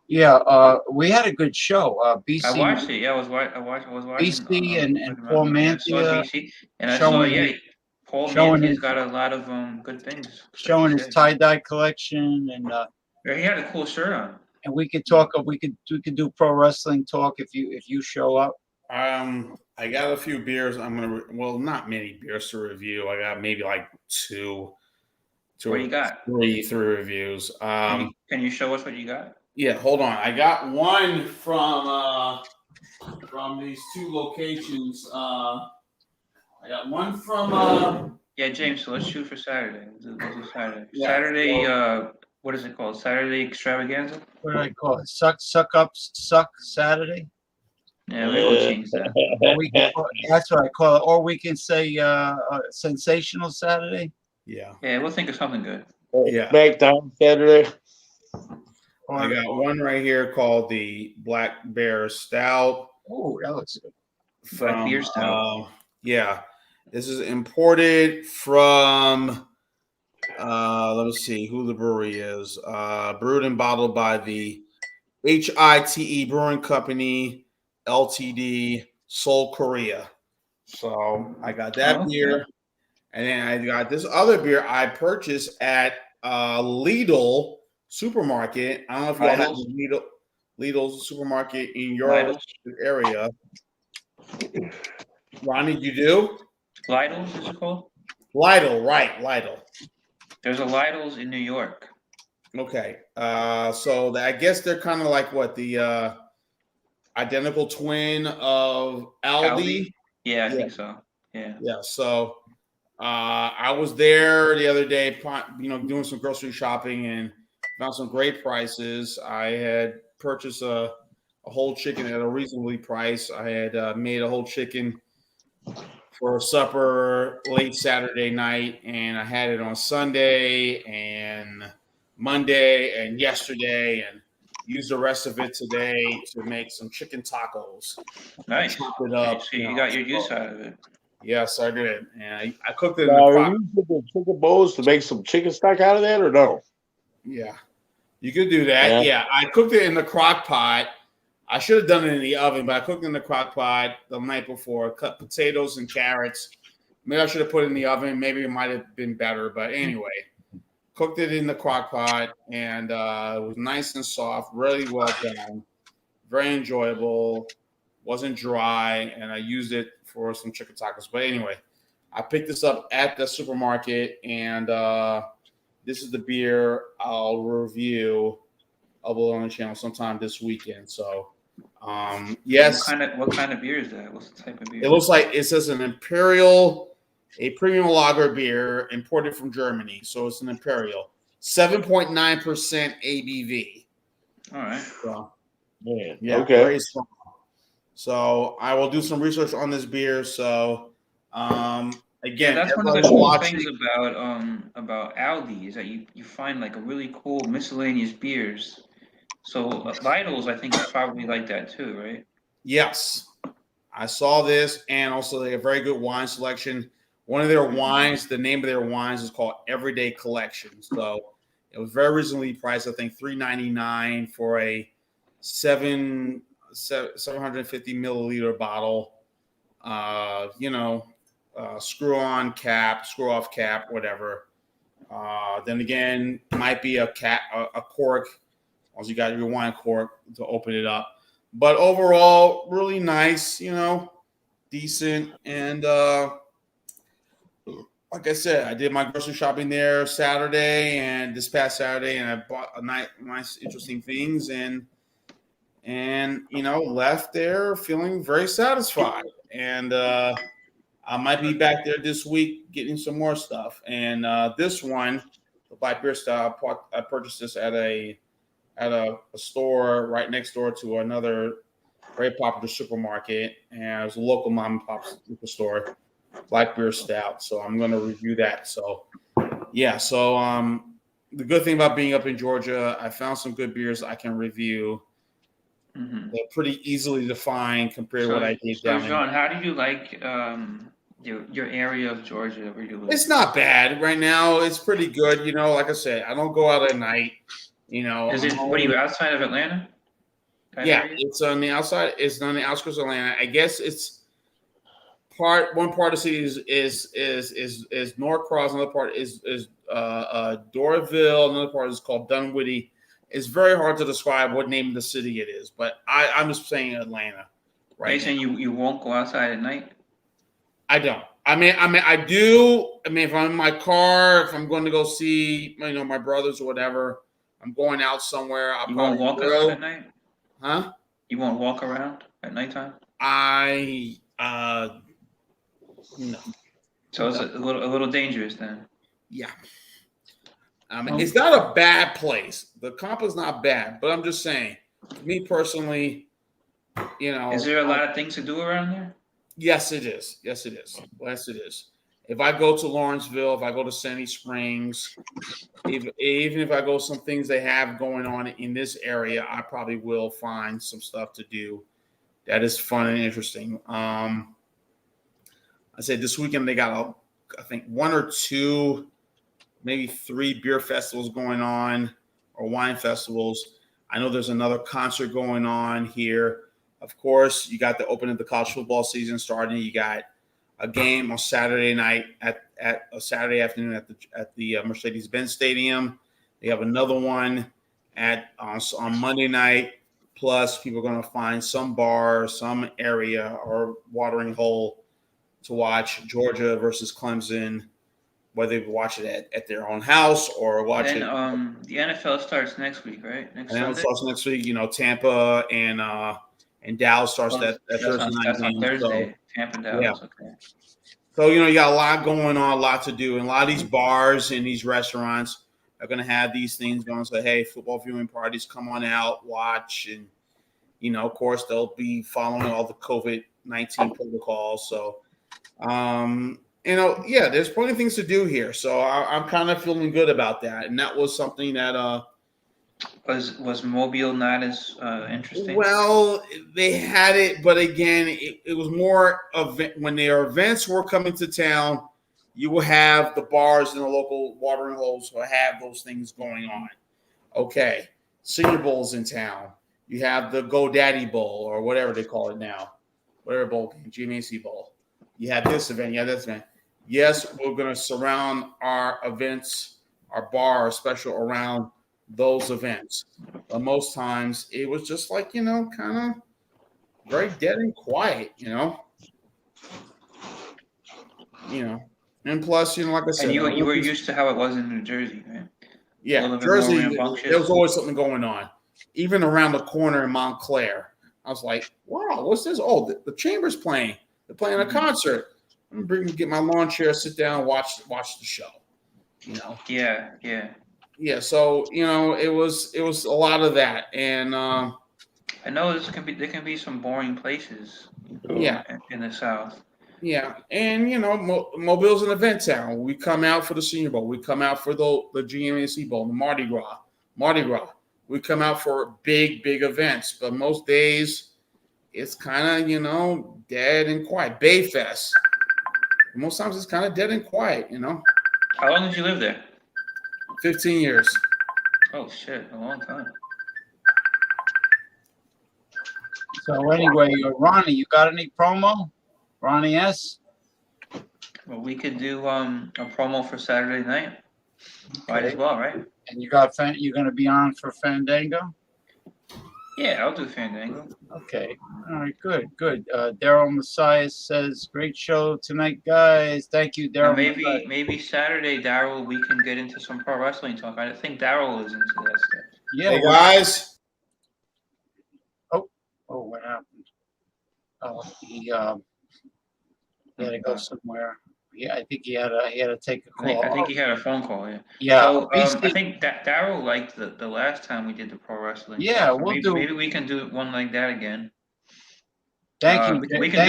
A: Yeah, we had a good show. BC.
E: I watched it. Yeah, I was watching.
A: BC and Paul Mantia.
E: BC, and I saw Paul Mantia's got a lot of good things.
A: Showing his tie-dye collection, and
E: he had a cool shirt on.
A: And we could talk. We could do pro wrestling talk if you show up.
B: I got a few beers. Not many beers to review. I got maybe like two.
E: What you got?
B: Three reviews.
E: Can you show us what you got?
B: Yeah, hold on. I got one from these two locations. I got one from.
E: Yeah, James. So let's shoot for Saturday. Let's do Saturday.
B: Yeah,
E: Saturday. What is it called? Saturday Extravaganza.
A: What do I call it? Suck Saturday.
E: Yeah, we'll change that.
A: That's what I call it. Or we can say Sensational Saturday.
B: Yeah.
E: Yeah, we'll think of something good.
B: Yeah.
C: SmackDown Saturday.
B: I got one right here called the Black Bear Stout.
A: Oh, that looks good.
E: Black Bear Stout.
B: Yeah. This is imported from let me see who the brewery is. Brewed and bottled by the HITE Brewing Company, Ltd, Seoul, Korea. So I got that beer. And then I got this other beer I purchased at Lidl supermarket. I don't know if you all have Lidl supermarket in your area. Ronnie, you do?
E: Lidl's is it called?
B: Lidl, right? Lidl.
E: There's a Lidl's in New York.
B: Okay. So I guess they're kind of like what the identical twin of Aldi.
E: Yeah, I
B: Yeah.
E: think so. Yeah.
B: Yeah. So I was there the other day, doing some grocery shopping and found some great prices. I had purchased a whole chicken at a reasonably price. I had made a whole chicken for supper late Saturday night, and I had it on Sunday and Monday and yesterday, and used the rest of it today to make some chicken tacos. I
E: Nice.
B: chopped it
E: So,
B: up.
E: so you got your use out of it.
B: Yes, I did, and I cooked it in the
C: Now, are
B: crock.
C: you using the chicken bones to make some chicken stock out of that, or no?
B: Yeah, you could do that.
C: Yeah.
B: Yeah, I cooked it in the crock pot. I should have done it in the oven, but I cooked it in the crock pot the night before. Cut potatoes and carrots. Maybe I should have put it in the oven. Maybe it might have been better. But anyway, cooked it in the crock pot, and it was nice and soft, really well done, very enjoyable. Wasn't dry, and I used it for some chicken tacos. But anyway, I picked this up at the supermarket, and this is the beer I'll review on the channel sometime this weekend. So, yes.
E: What kind of beer is that? What's the type of beer?
B: It looks like it says an imperial, a premium lager beer imported from Germany. So it's an imperial, 7.9% ABV.
E: All right.
B: So,
C: Yeah.
B: okay. Very strong. So I will do some research on this beer. So again,
E: that's one of the cool things about Aldi is that you find like a really cool miscellaneous beers. So Vitals, I think, is probably like that too, right?
B: Yes, I saw this, and also they have very good wine selection. One of their wines, the name of their wines is called Everyday Collection. So it was very reasonably priced. I think $3.99 for a 750 milliliter bottle. Screw off cap, whatever. Then again, might be a cork. Once you got your wine cork to open it up. But overall, really nice, decent. And like I said, I did my grocery shopping there this past Saturday, and I bought a nice, interesting things, and left there feeling very satisfied. And I might be back there this week getting some more stuff. And this one, the Black Beer Stout, I purchased this at a store right next door to another very popular supermarket, and it was a local mom and pop liquor store, Black Beer Stout. So I'm going to review that. So yeah, so the good thing about being up in Georgia, I found some good beers I can review.
E: Mm-hmm.
B: They're pretty easily defined compared to what I did down
E: John, how do you like your area of Georgia where you live?
B: It's not bad right now. It's pretty good. Like I said, I don't go out at night.
E: Is it? What are you outside of Atlanta?
B: Yeah, it's on the outside. It's on the outskirts of Atlanta. I guess it's one part of the city is Norcross. Another part is Doraville. Another part is called Dunwoody. It's very hard to describe what name of the city it is, but I'm just saying Atlanta. Right?
E: Are you saying you won't go outside at night?
B: I don't. I mean, I do. I mean, if I'm in my car, if I'm going to go see, my brothers or whatever, I'm going out somewhere.
E: You won't walk around at night?
B: Huh?
E: You won't walk around at nighttime?
B: No.
E: So it's a little dangerous then.
B: Yeah. It's not a bad place. The comp is not bad, but I'm just saying, me personally,
E: Is there a lot of things to do around there?
B: Yes, it is. Yes, it is. If I go to Lawrenceville, if I go to Sandy Springs, even if I go some things they have going on in this area, I probably will find some stuff to do that is fun and interesting. I said this weekend they got, I think, 1 or 2, maybe 3 beer festivals going on or wine festivals. I know there's another concert going on here. Of course, you got the opening of the college football season starting. You got a game on Saturday night at a Saturday afternoon at the Mercedes-Benz Stadium. They have another one on Monday night. Plus, people are going to find some bar, some area, or watering hole to watch Georgia versus Clemson, whether they watch it at their own house or watch it.
E: The NFL starts next week, right? Next Sunday.
B: NFL starts next week. Tampa and and Dallas starts that Thursday night
E: That's on
B: game.
E: Thursday.
B: So,
E: Tampa, Dallas. Okay.
B: so you got a lot going on, a lot to do, and a lot of these bars and these restaurants are going to have these things going. So, hey, football viewing parties, come on out, watch, and of course, they'll be following all the COVID-19 protocols. So, there's plenty of things to do here. So I'm kind of feeling good about that. And that was something that
E: was Mobile not as interesting?
B: well, they had it, but again, it was more when their events were coming to town. You will have the bars and the local watering holes will have those things going on. Okay, Senior Bowl's in town. You have the GoDaddy Bowl or whatever they call it now, whatever bowl game, GMAC Bowl. You have this event, you have this event. Yes, we're going to surround our events, our bar, our special around those events. But most times it was just like, kind of very dead and quiet, And plus, like I said.
E: And you were used to how it was in New Jersey, right?
B: Yeah, Jersey, there was always something going on. Even around the corner in Montclair. I was like, wow, what's this? Oh, the Chamber's playing. They're playing a concert. I'm going to get my lawn chair, sit down, watch the show.
E: Yeah.
B: Yeah, so it was a lot of that, and
E: I know there can be some boring places. In the South.
B: Yeah, and Mobile's an event town. We come out for the Senior Bowl. We come out for the GMAC Bowl, the Mardi Gras. We come out for big events, but most days it's kind of dead and quiet. Bayfest. Most times it's kind of dead and quiet.
E: How long did you live there?
B: 15 years.
E: Oh shit, a long time.
A: So anyway, Ronnie, you got any promo? Ronnie S.
E: Well, we could do a promo for Saturday night. Might as well, right?
A: And you're going to be on for Fandango?
E: Yeah, I'll do Fandango.
A: Okay. All right, good. Daryl Messiah says, great show tonight, guys. Thank you, Daryl.
E: Maybe Saturday, Daryl, we can get into some pro wrestling talk. I think Daryl is into that stuff.
A: Yeah.
B: Hey, guys.
A: Oh, what happened? Oh, he had to go somewhere. Yeah, I think he had to take a call.
E: I think he had a phone call. Yeah.
A: Yeah.
E: So I think that Daryl liked the last time we did the pro wrestling.
A: Yeah,
E: so maybe we can do one like that again.
A: Thank you.
E: We can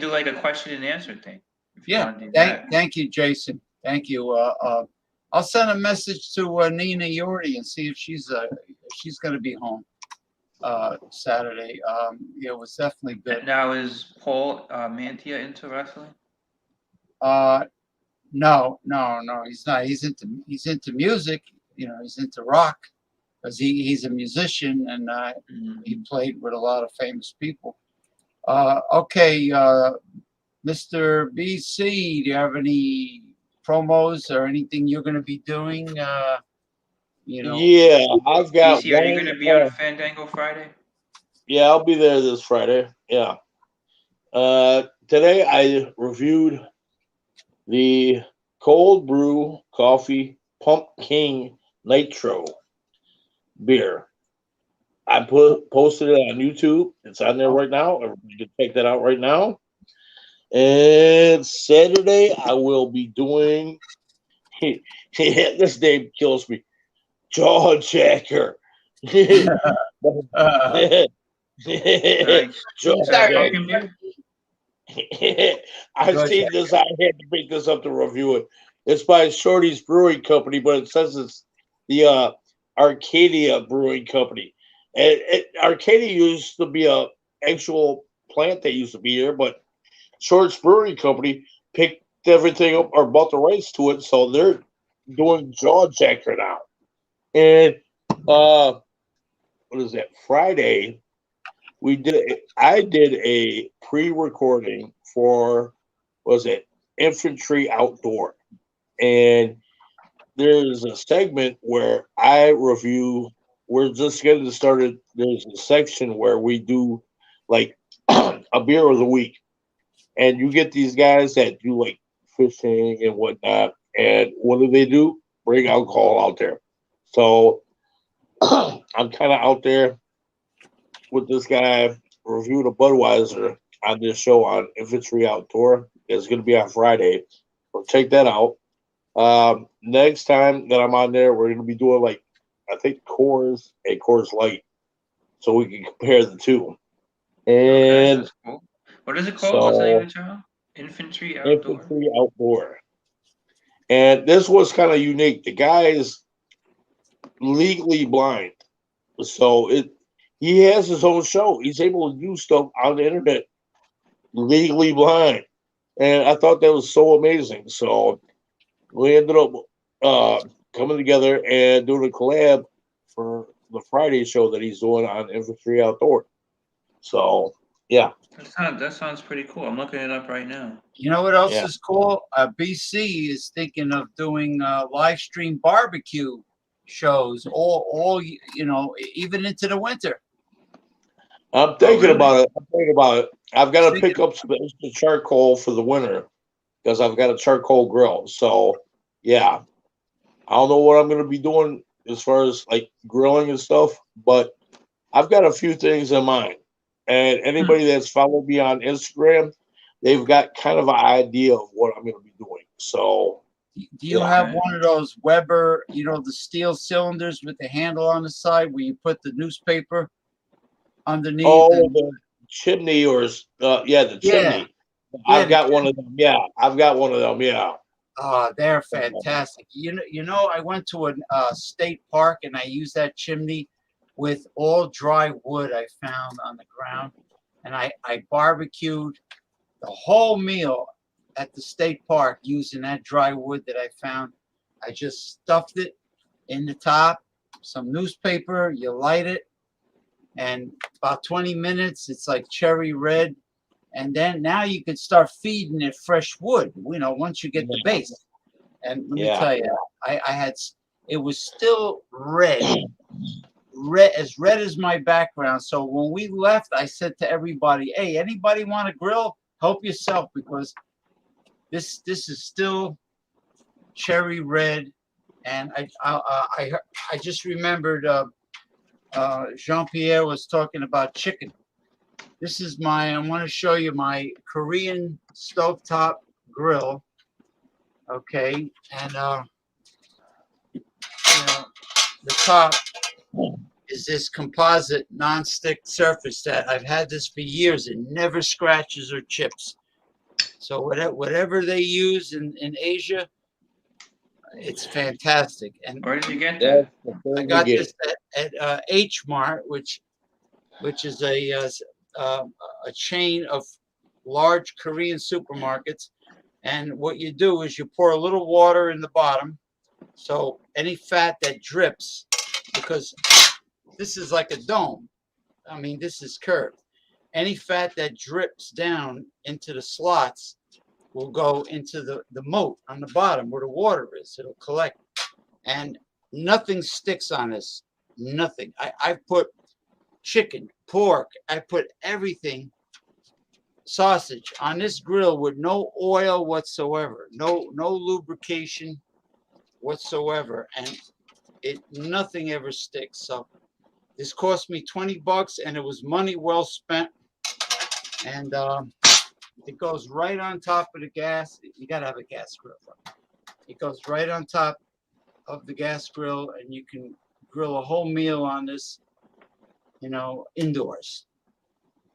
E: do like a question and answer thing.
A: Yeah. Thank you, Jason. Thank you. I'll send a message to Nina Yordi and see if she's going to be home Saturday. It was definitely good.
E: Now, is Paul Mantia into wrestling?
A: No, he's not. He's into music. He's into rock because he's a musician and he played with a lot of famous people. Okay, Mr. BC, do you have any promos or anything you're going to be doing?
C: Yeah, I've got.
E: BC, are you going to be on Fandango Friday?
C: Yeah, I'll be there this Friday. Yeah. Today I reviewed the cold brew coffee Pump King Nitro beer. I posted it on YouTube. It's on there right now. Everybody can check that out right now. And Saturday I will be doing. This name kills me. Jaw Jacker. I've seen this. I had to make this up to review it. It's by Shorty's Brewing Company, but it says it's the Arcadia Brewing Company. And Arcadia used to be a actual plant that used to be here, but Shorty's Brewing Company picked everything up or bought the rights to it, so they're doing Jaw Jacker now. And what is that? Friday, I did a pre-recording for, Infantry Outdoor. And there's a segment where I review, we're just getting started. There's a section where we do like a beer of the week. And you get these guys that do like fishing and whatnot. And what do? Bring alcohol out there. So I'm kind of out there with this guy, reviewed a Budweiser on this show on Infantry Outdoor. It's going to be on Friday. So check that out. Next time that I'm on there, we're going to be doing like, I think Coors and Coors Light, so we can compare the two.
E: Okay,
C: And
E: that's cool. What is it called? What's the name of the channel? Infantry Outdoor.
C: Infantry Outdoor. And this was kind of unique. The guy is legally blind, so he has his own show. He's able to do stuff on the internet legally blind, and I thought that was so amazing. So we ended up coming together and doing a collab for the Friday show that he's doing on Infantry Outdoor. So yeah,
E: That sounds pretty cool. I'm looking it up right now.
A: You know what else
C: Yeah.
A: is cool? BC is thinking of doing live stream barbecue shows, all even into the winter.
C: I'm thinking
E: really?
C: about it. I've got to
A: Thinking-
C: pick up some extra charcoal for the winter because I've got a charcoal grill. So yeah, I don't know what I'm going to be doing as far as like grilling and stuff, but I've got a few things in mind. And anybody that's followed me on Instagram, they've got kind of an idea of what I'm going to be doing. So
A: Do you have one of those Weber, the steel cylinders with the handle on the side where you put the newspaper underneath?
C: the chimney the chimney.
A: Yeah,
C: I've
A: the
C: got one of them. Yeah, I've got one of them. Yeah.
A: they're fantastic. I went to a state park and I used that chimney with all dry wood I found on the ground, and I barbecued the whole meal at the state park using that dry wood that I found. I just stuffed it in the top, some newspaper, you light it, and about 20 minutes, it's like cherry red. And then now you can start feeding it fresh wood, once you get the base. And let me tell you, it was still red, as red as my background. So when we left, I said to everybody, hey, anybody want to grill? Help yourself, because this is still cherry red. And I just remembered Jean-Pierre was talking about chicken. I want to show you my Korean stovetop grill. Okay. And the top is this composite non-stick surface that I've had this for years. It never scratches or chips. So whatever they use in Asia, it's fantastic. And
E: Where did you get that?
A: I got this at H Mart, which is a chain of large Korean supermarkets. And what you do is you pour a little water in the bottom, so any fat that drips, because this is like a dome. I mean, this is curved. Any fat that drips down into the slots will go into the moat on the bottom where the water is. It'll collect. And nothing sticks on this. Nothing. I put chicken, pork, I put everything, sausage on this grill with no oil whatsoever, no lubrication whatsoever, and nothing ever sticks. So this cost me $20, and it was money well spent. And it goes right on top of the gas. You got to have a gas grill. It goes right on top of the gas grill, and you can grill a whole meal on this, indoors.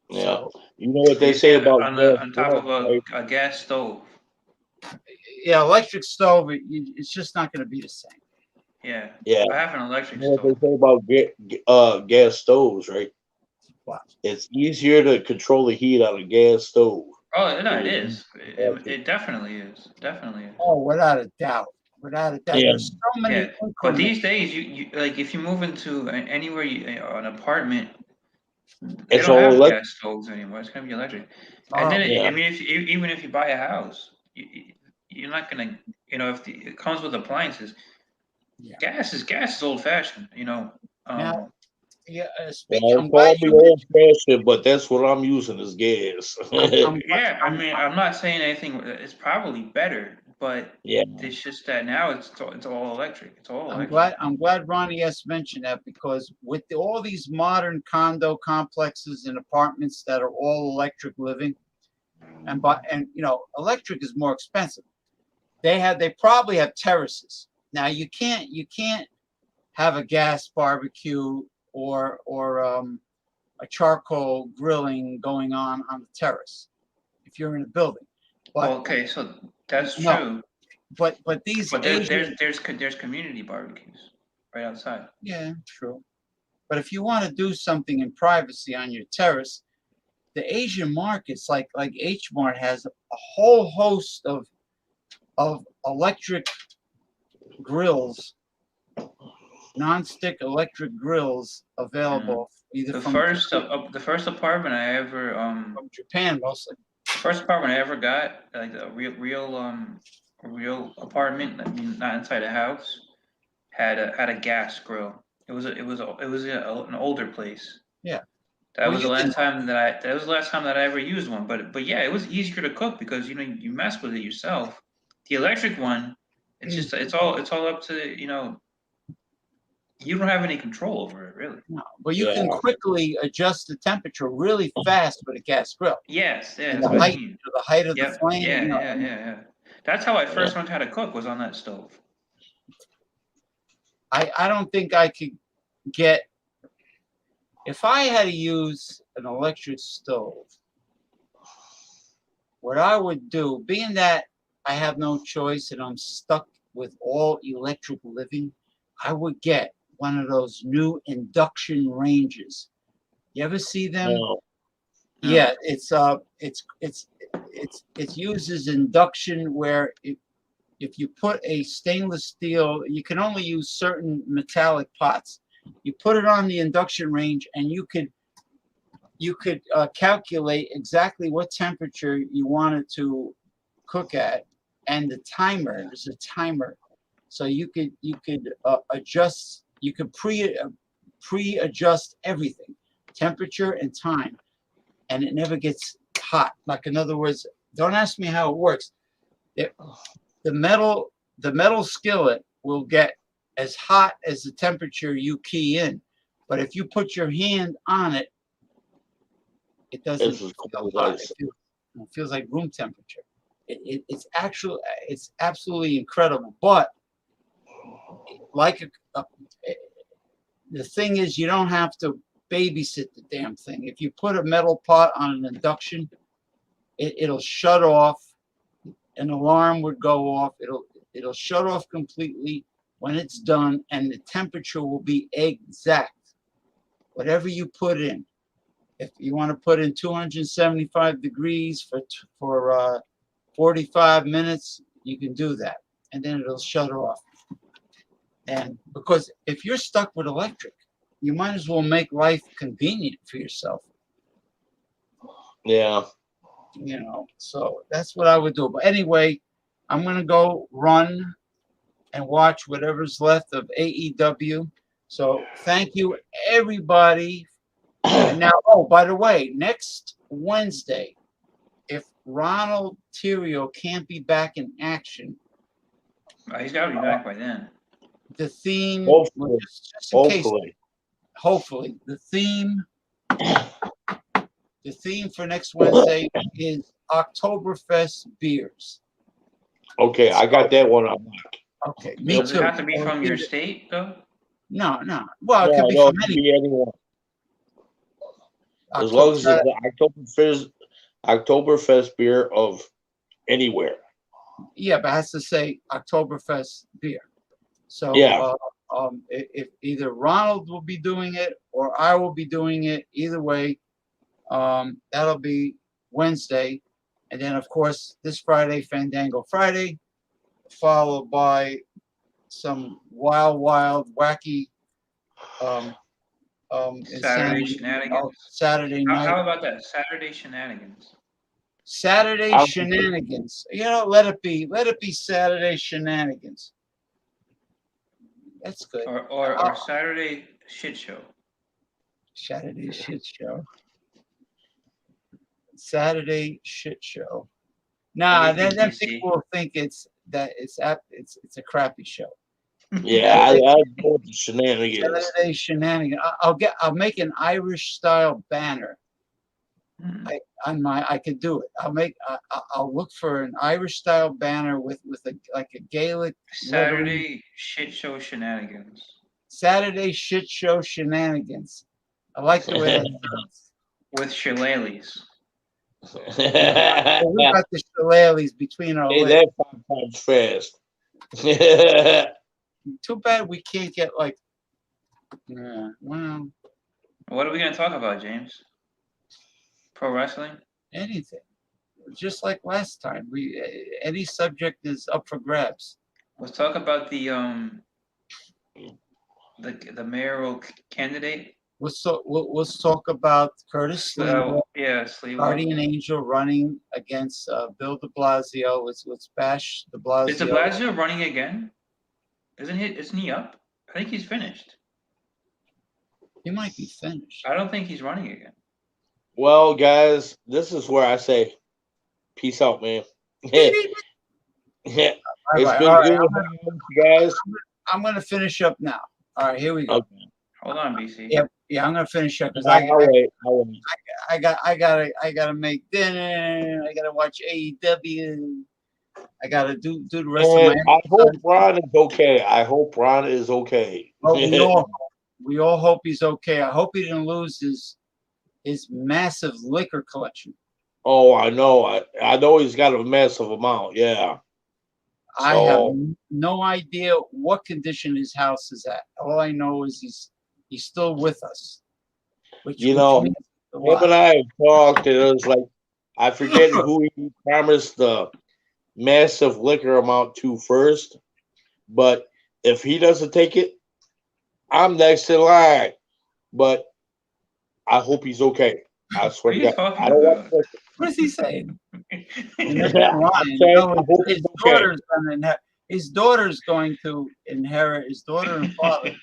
C: Yeah.
A: So,
C: You know what they say about
E: on top of a gas stove.
A: Yeah, electric stove, it's just not going to be the same.
E: Yeah.
C: Yeah.
E: I have an electric
C: You know
E: stove.
C: what they say about gas stoves, right?
A: What?
C: It's easier to control the heat on a gas stove.
E: Oh no, it is. It definitely is. Definitely is.
A: Oh, without a doubt. Without a doubt.
C: Yeah.
A: There's so many.
E: Yeah, but these days, you like if you move into anywhere an apartment, they
C: It's
E: don't
C: all
E: have
C: electric.
E: gas stoves anymore. It's gonna be electric.
A: Oh,
E: And then
C: yeah.
E: I mean, even if you buy a house, you're not gonna, if it comes with appliances.
A: Yeah.
E: Gas is old fashioned.
A: Now, yeah,
C: Well,
A: I'm
C: call
A: glad
C: me
A: you
C: old fashioned, but that's what I'm using is gas.
E: Yeah, I mean, I'm not saying anything. It's probably better but
C: Yeah.
E: it's just that now it's all electric. It's all
A: I'm
E: electric.
A: glad Ronnie S mentioned that, because with all these modern condo complexes and apartments that are all electric living, and electric is more expensive. They probably have terraces. Now you can't have a gas barbecue or a charcoal grilling going on the terrace if you're in a building. But
E: Well, okay, so that's
A: no,
E: true.
A: but these
E: But
A: Asian,
E: there's community barbecues right outside.
A: yeah, true. But if you want to do something in privacy on your terrace, the Asian markets like H Mart has a whole host of electric grills, non-stick electric grills available either
E: The
A: from
E: first apartment I ever
A: from Japan mostly.
E: first apartment I ever got, like a real apartment, I mean not inside a house, had a gas grill. An older place.
A: Yeah.
E: That
A: Well,
E: was the
A: you can.
E: last time that I ever used one. But yeah, it was easier to cook because you mess with it yourself. The electric one, it's all up to you don't have any control over it really.
A: No, but you can
C: Yeah.
A: quickly adjust the temperature really fast with a gas grill,
E: Yes, yeah,
A: and
E: that's what I mean.
A: the height of the
E: Yep,
A: flame.
E: yeah. That's how I
C: Yeah.
E: first learned how to cook was on that stove.
A: I don't think I could get, if I had to use an electric stove. What I would do, being that I have no choice and I'm stuck with all electric living, I would get one of those new induction ranges. You ever see them?
C: No.
E: No.
A: Yeah, it uses induction where if you put a stainless steel, you can only use certain metallic pots. You put it on the induction range, and you could calculate exactly what temperature you want it to cook at, and the timer. There's a timer, so you could adjust. You could pre-adjust everything, temperature and time, and it never gets hot. Like, in other words, don't ask me how it works. The metal skillet will get as hot as the temperature you key in, but if you put your hand on it, it doesn't
C: It's as
A: feel
C: cold as
A: hot.
C: ice.
A: It feels like room temperature. It's absolutely incredible. But the thing is, you don't have to babysit the damn thing. If you put a metal pot on an induction, it'll shut off. An alarm would go off. It'll shut off completely when it's done, and the temperature will be exact. Whatever you put in. If you want to put in 275 degrees for 45 minutes, you can do that, and then it'll shut off. And because if you're stuck with electric, you might as well make life convenient for yourself.
C: Yeah.
A: So that's what I would do. But anyway, I'm gonna go run and watch whatever's left of AEW. So thank you, everybody. And now, oh, by the way, next Wednesday, if Ronald Tirio can't be back in action,
E: He's got to be back by then.
A: the theme,
C: Hopefully.
A: just in case,
C: Hopefully.
A: the theme for next Wednesday is Oktoberfest beers.
C: Okay, I got that one on lock.
A: Okay, me
E: Does
A: too.
E: it have to be from your state though?
A: No. Well, it could be
C: No,
A: from
C: it
A: any.
C: could be anyone. As long as it's the Oktoberfest beer of anywhere.
A: Yeah, but it has to say Oktoberfest beer. So
C: Yeah.
A: If either Ronald will be doing it or I will be doing it, either way, that'll be Wednesday. And then, of course, this Friday, Fandango Friday, followed by some wild, wacky
E: Saturday
A: insanity,
E: shenanigans.
A: Saturday night.
E: How about that? Saturday shenanigans.
A: Saturday shenanigans. Let it be Saturday shenanigans. That's good.
E: Or Saturday shit show.
A: Saturday shit show. Saturday shit show. Nah, then people will think it's that it's a crappy show.
C: Yeah, I go with the shenanigans.
A: Saturday shenanigans. I'll make an Irish style banner. I could do it. I'll look for an Irish style banner with a Gaelic
E: Saturday shit show shenanigans.
A: Saturday shit show shenanigans. I like the way that sounds.
E: With shillelaghs.
A: Well, we got the shillelaghs between our
C: Hey,
A: legs.
C: that 5 times fast.
A: Too bad we can't get like. Yeah, well,
E: What are we gonna talk about, James? Pro wrestling?
A: anything. Just like last time, any subject is up for grabs.
E: Let's talk about the mayoral candidate.
A: Let's talk about Curtis Sliwa,
E: Sliwa.
A: Guardian Angel running against Bill de Blasio. Let's bash de Blasio.
E: Is de Blasio running again? Isn't he up? I think he's finished.
A: He might be finished.
E: I don't think he's running again.
C: Well, guys, this is where I say, peace out, man. It's been good, guys.
A: I'm gonna finish up now. All right, here we go.
E: Okay. Hold on, BC.
A: Yeah, I'm gonna finish up because
C: I'll wait.
A: I gotta make dinner. I gotta watch AEW. I gotta do the rest of my.
C: I hope Ron is okay. I hope Ron is okay.
A: Well, we all hope he's okay. I hope he didn't lose his massive liquor collection.
C: Oh, I know. I know he's got a massive amount. Yeah.
A: I have no idea what condition his house is at. All I know is he's still with us. Which
C: him and I have talked, and it was like, I forget who he promised the massive liquor amount to first, but if he doesn't take it, I'm next in line. But I hope he's okay. I swear to God. I don't want to.
A: What is he saying? His daughter's going to inherit his daughter and father.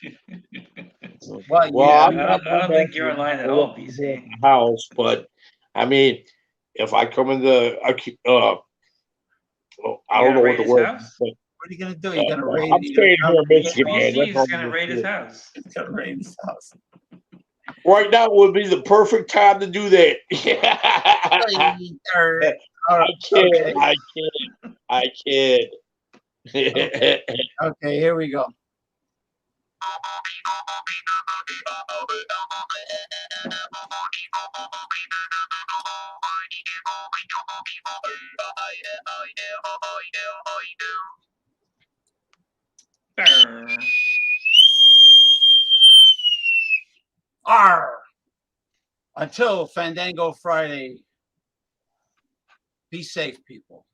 E: I don't think you're in line at all, BC.
C: House, but I mean, if I come in the, I don't know what the word is.
A: What are you gonna do? You're gonna raid?
C: I'm staying here in Michigan, man.
E: He's gonna raid his house.
A: He's gonna raid his house.
C: Right now would be the perfect time to do that. I kid.
A: Okay, here we go. Arr! Until Fandango Friday, be safe, people.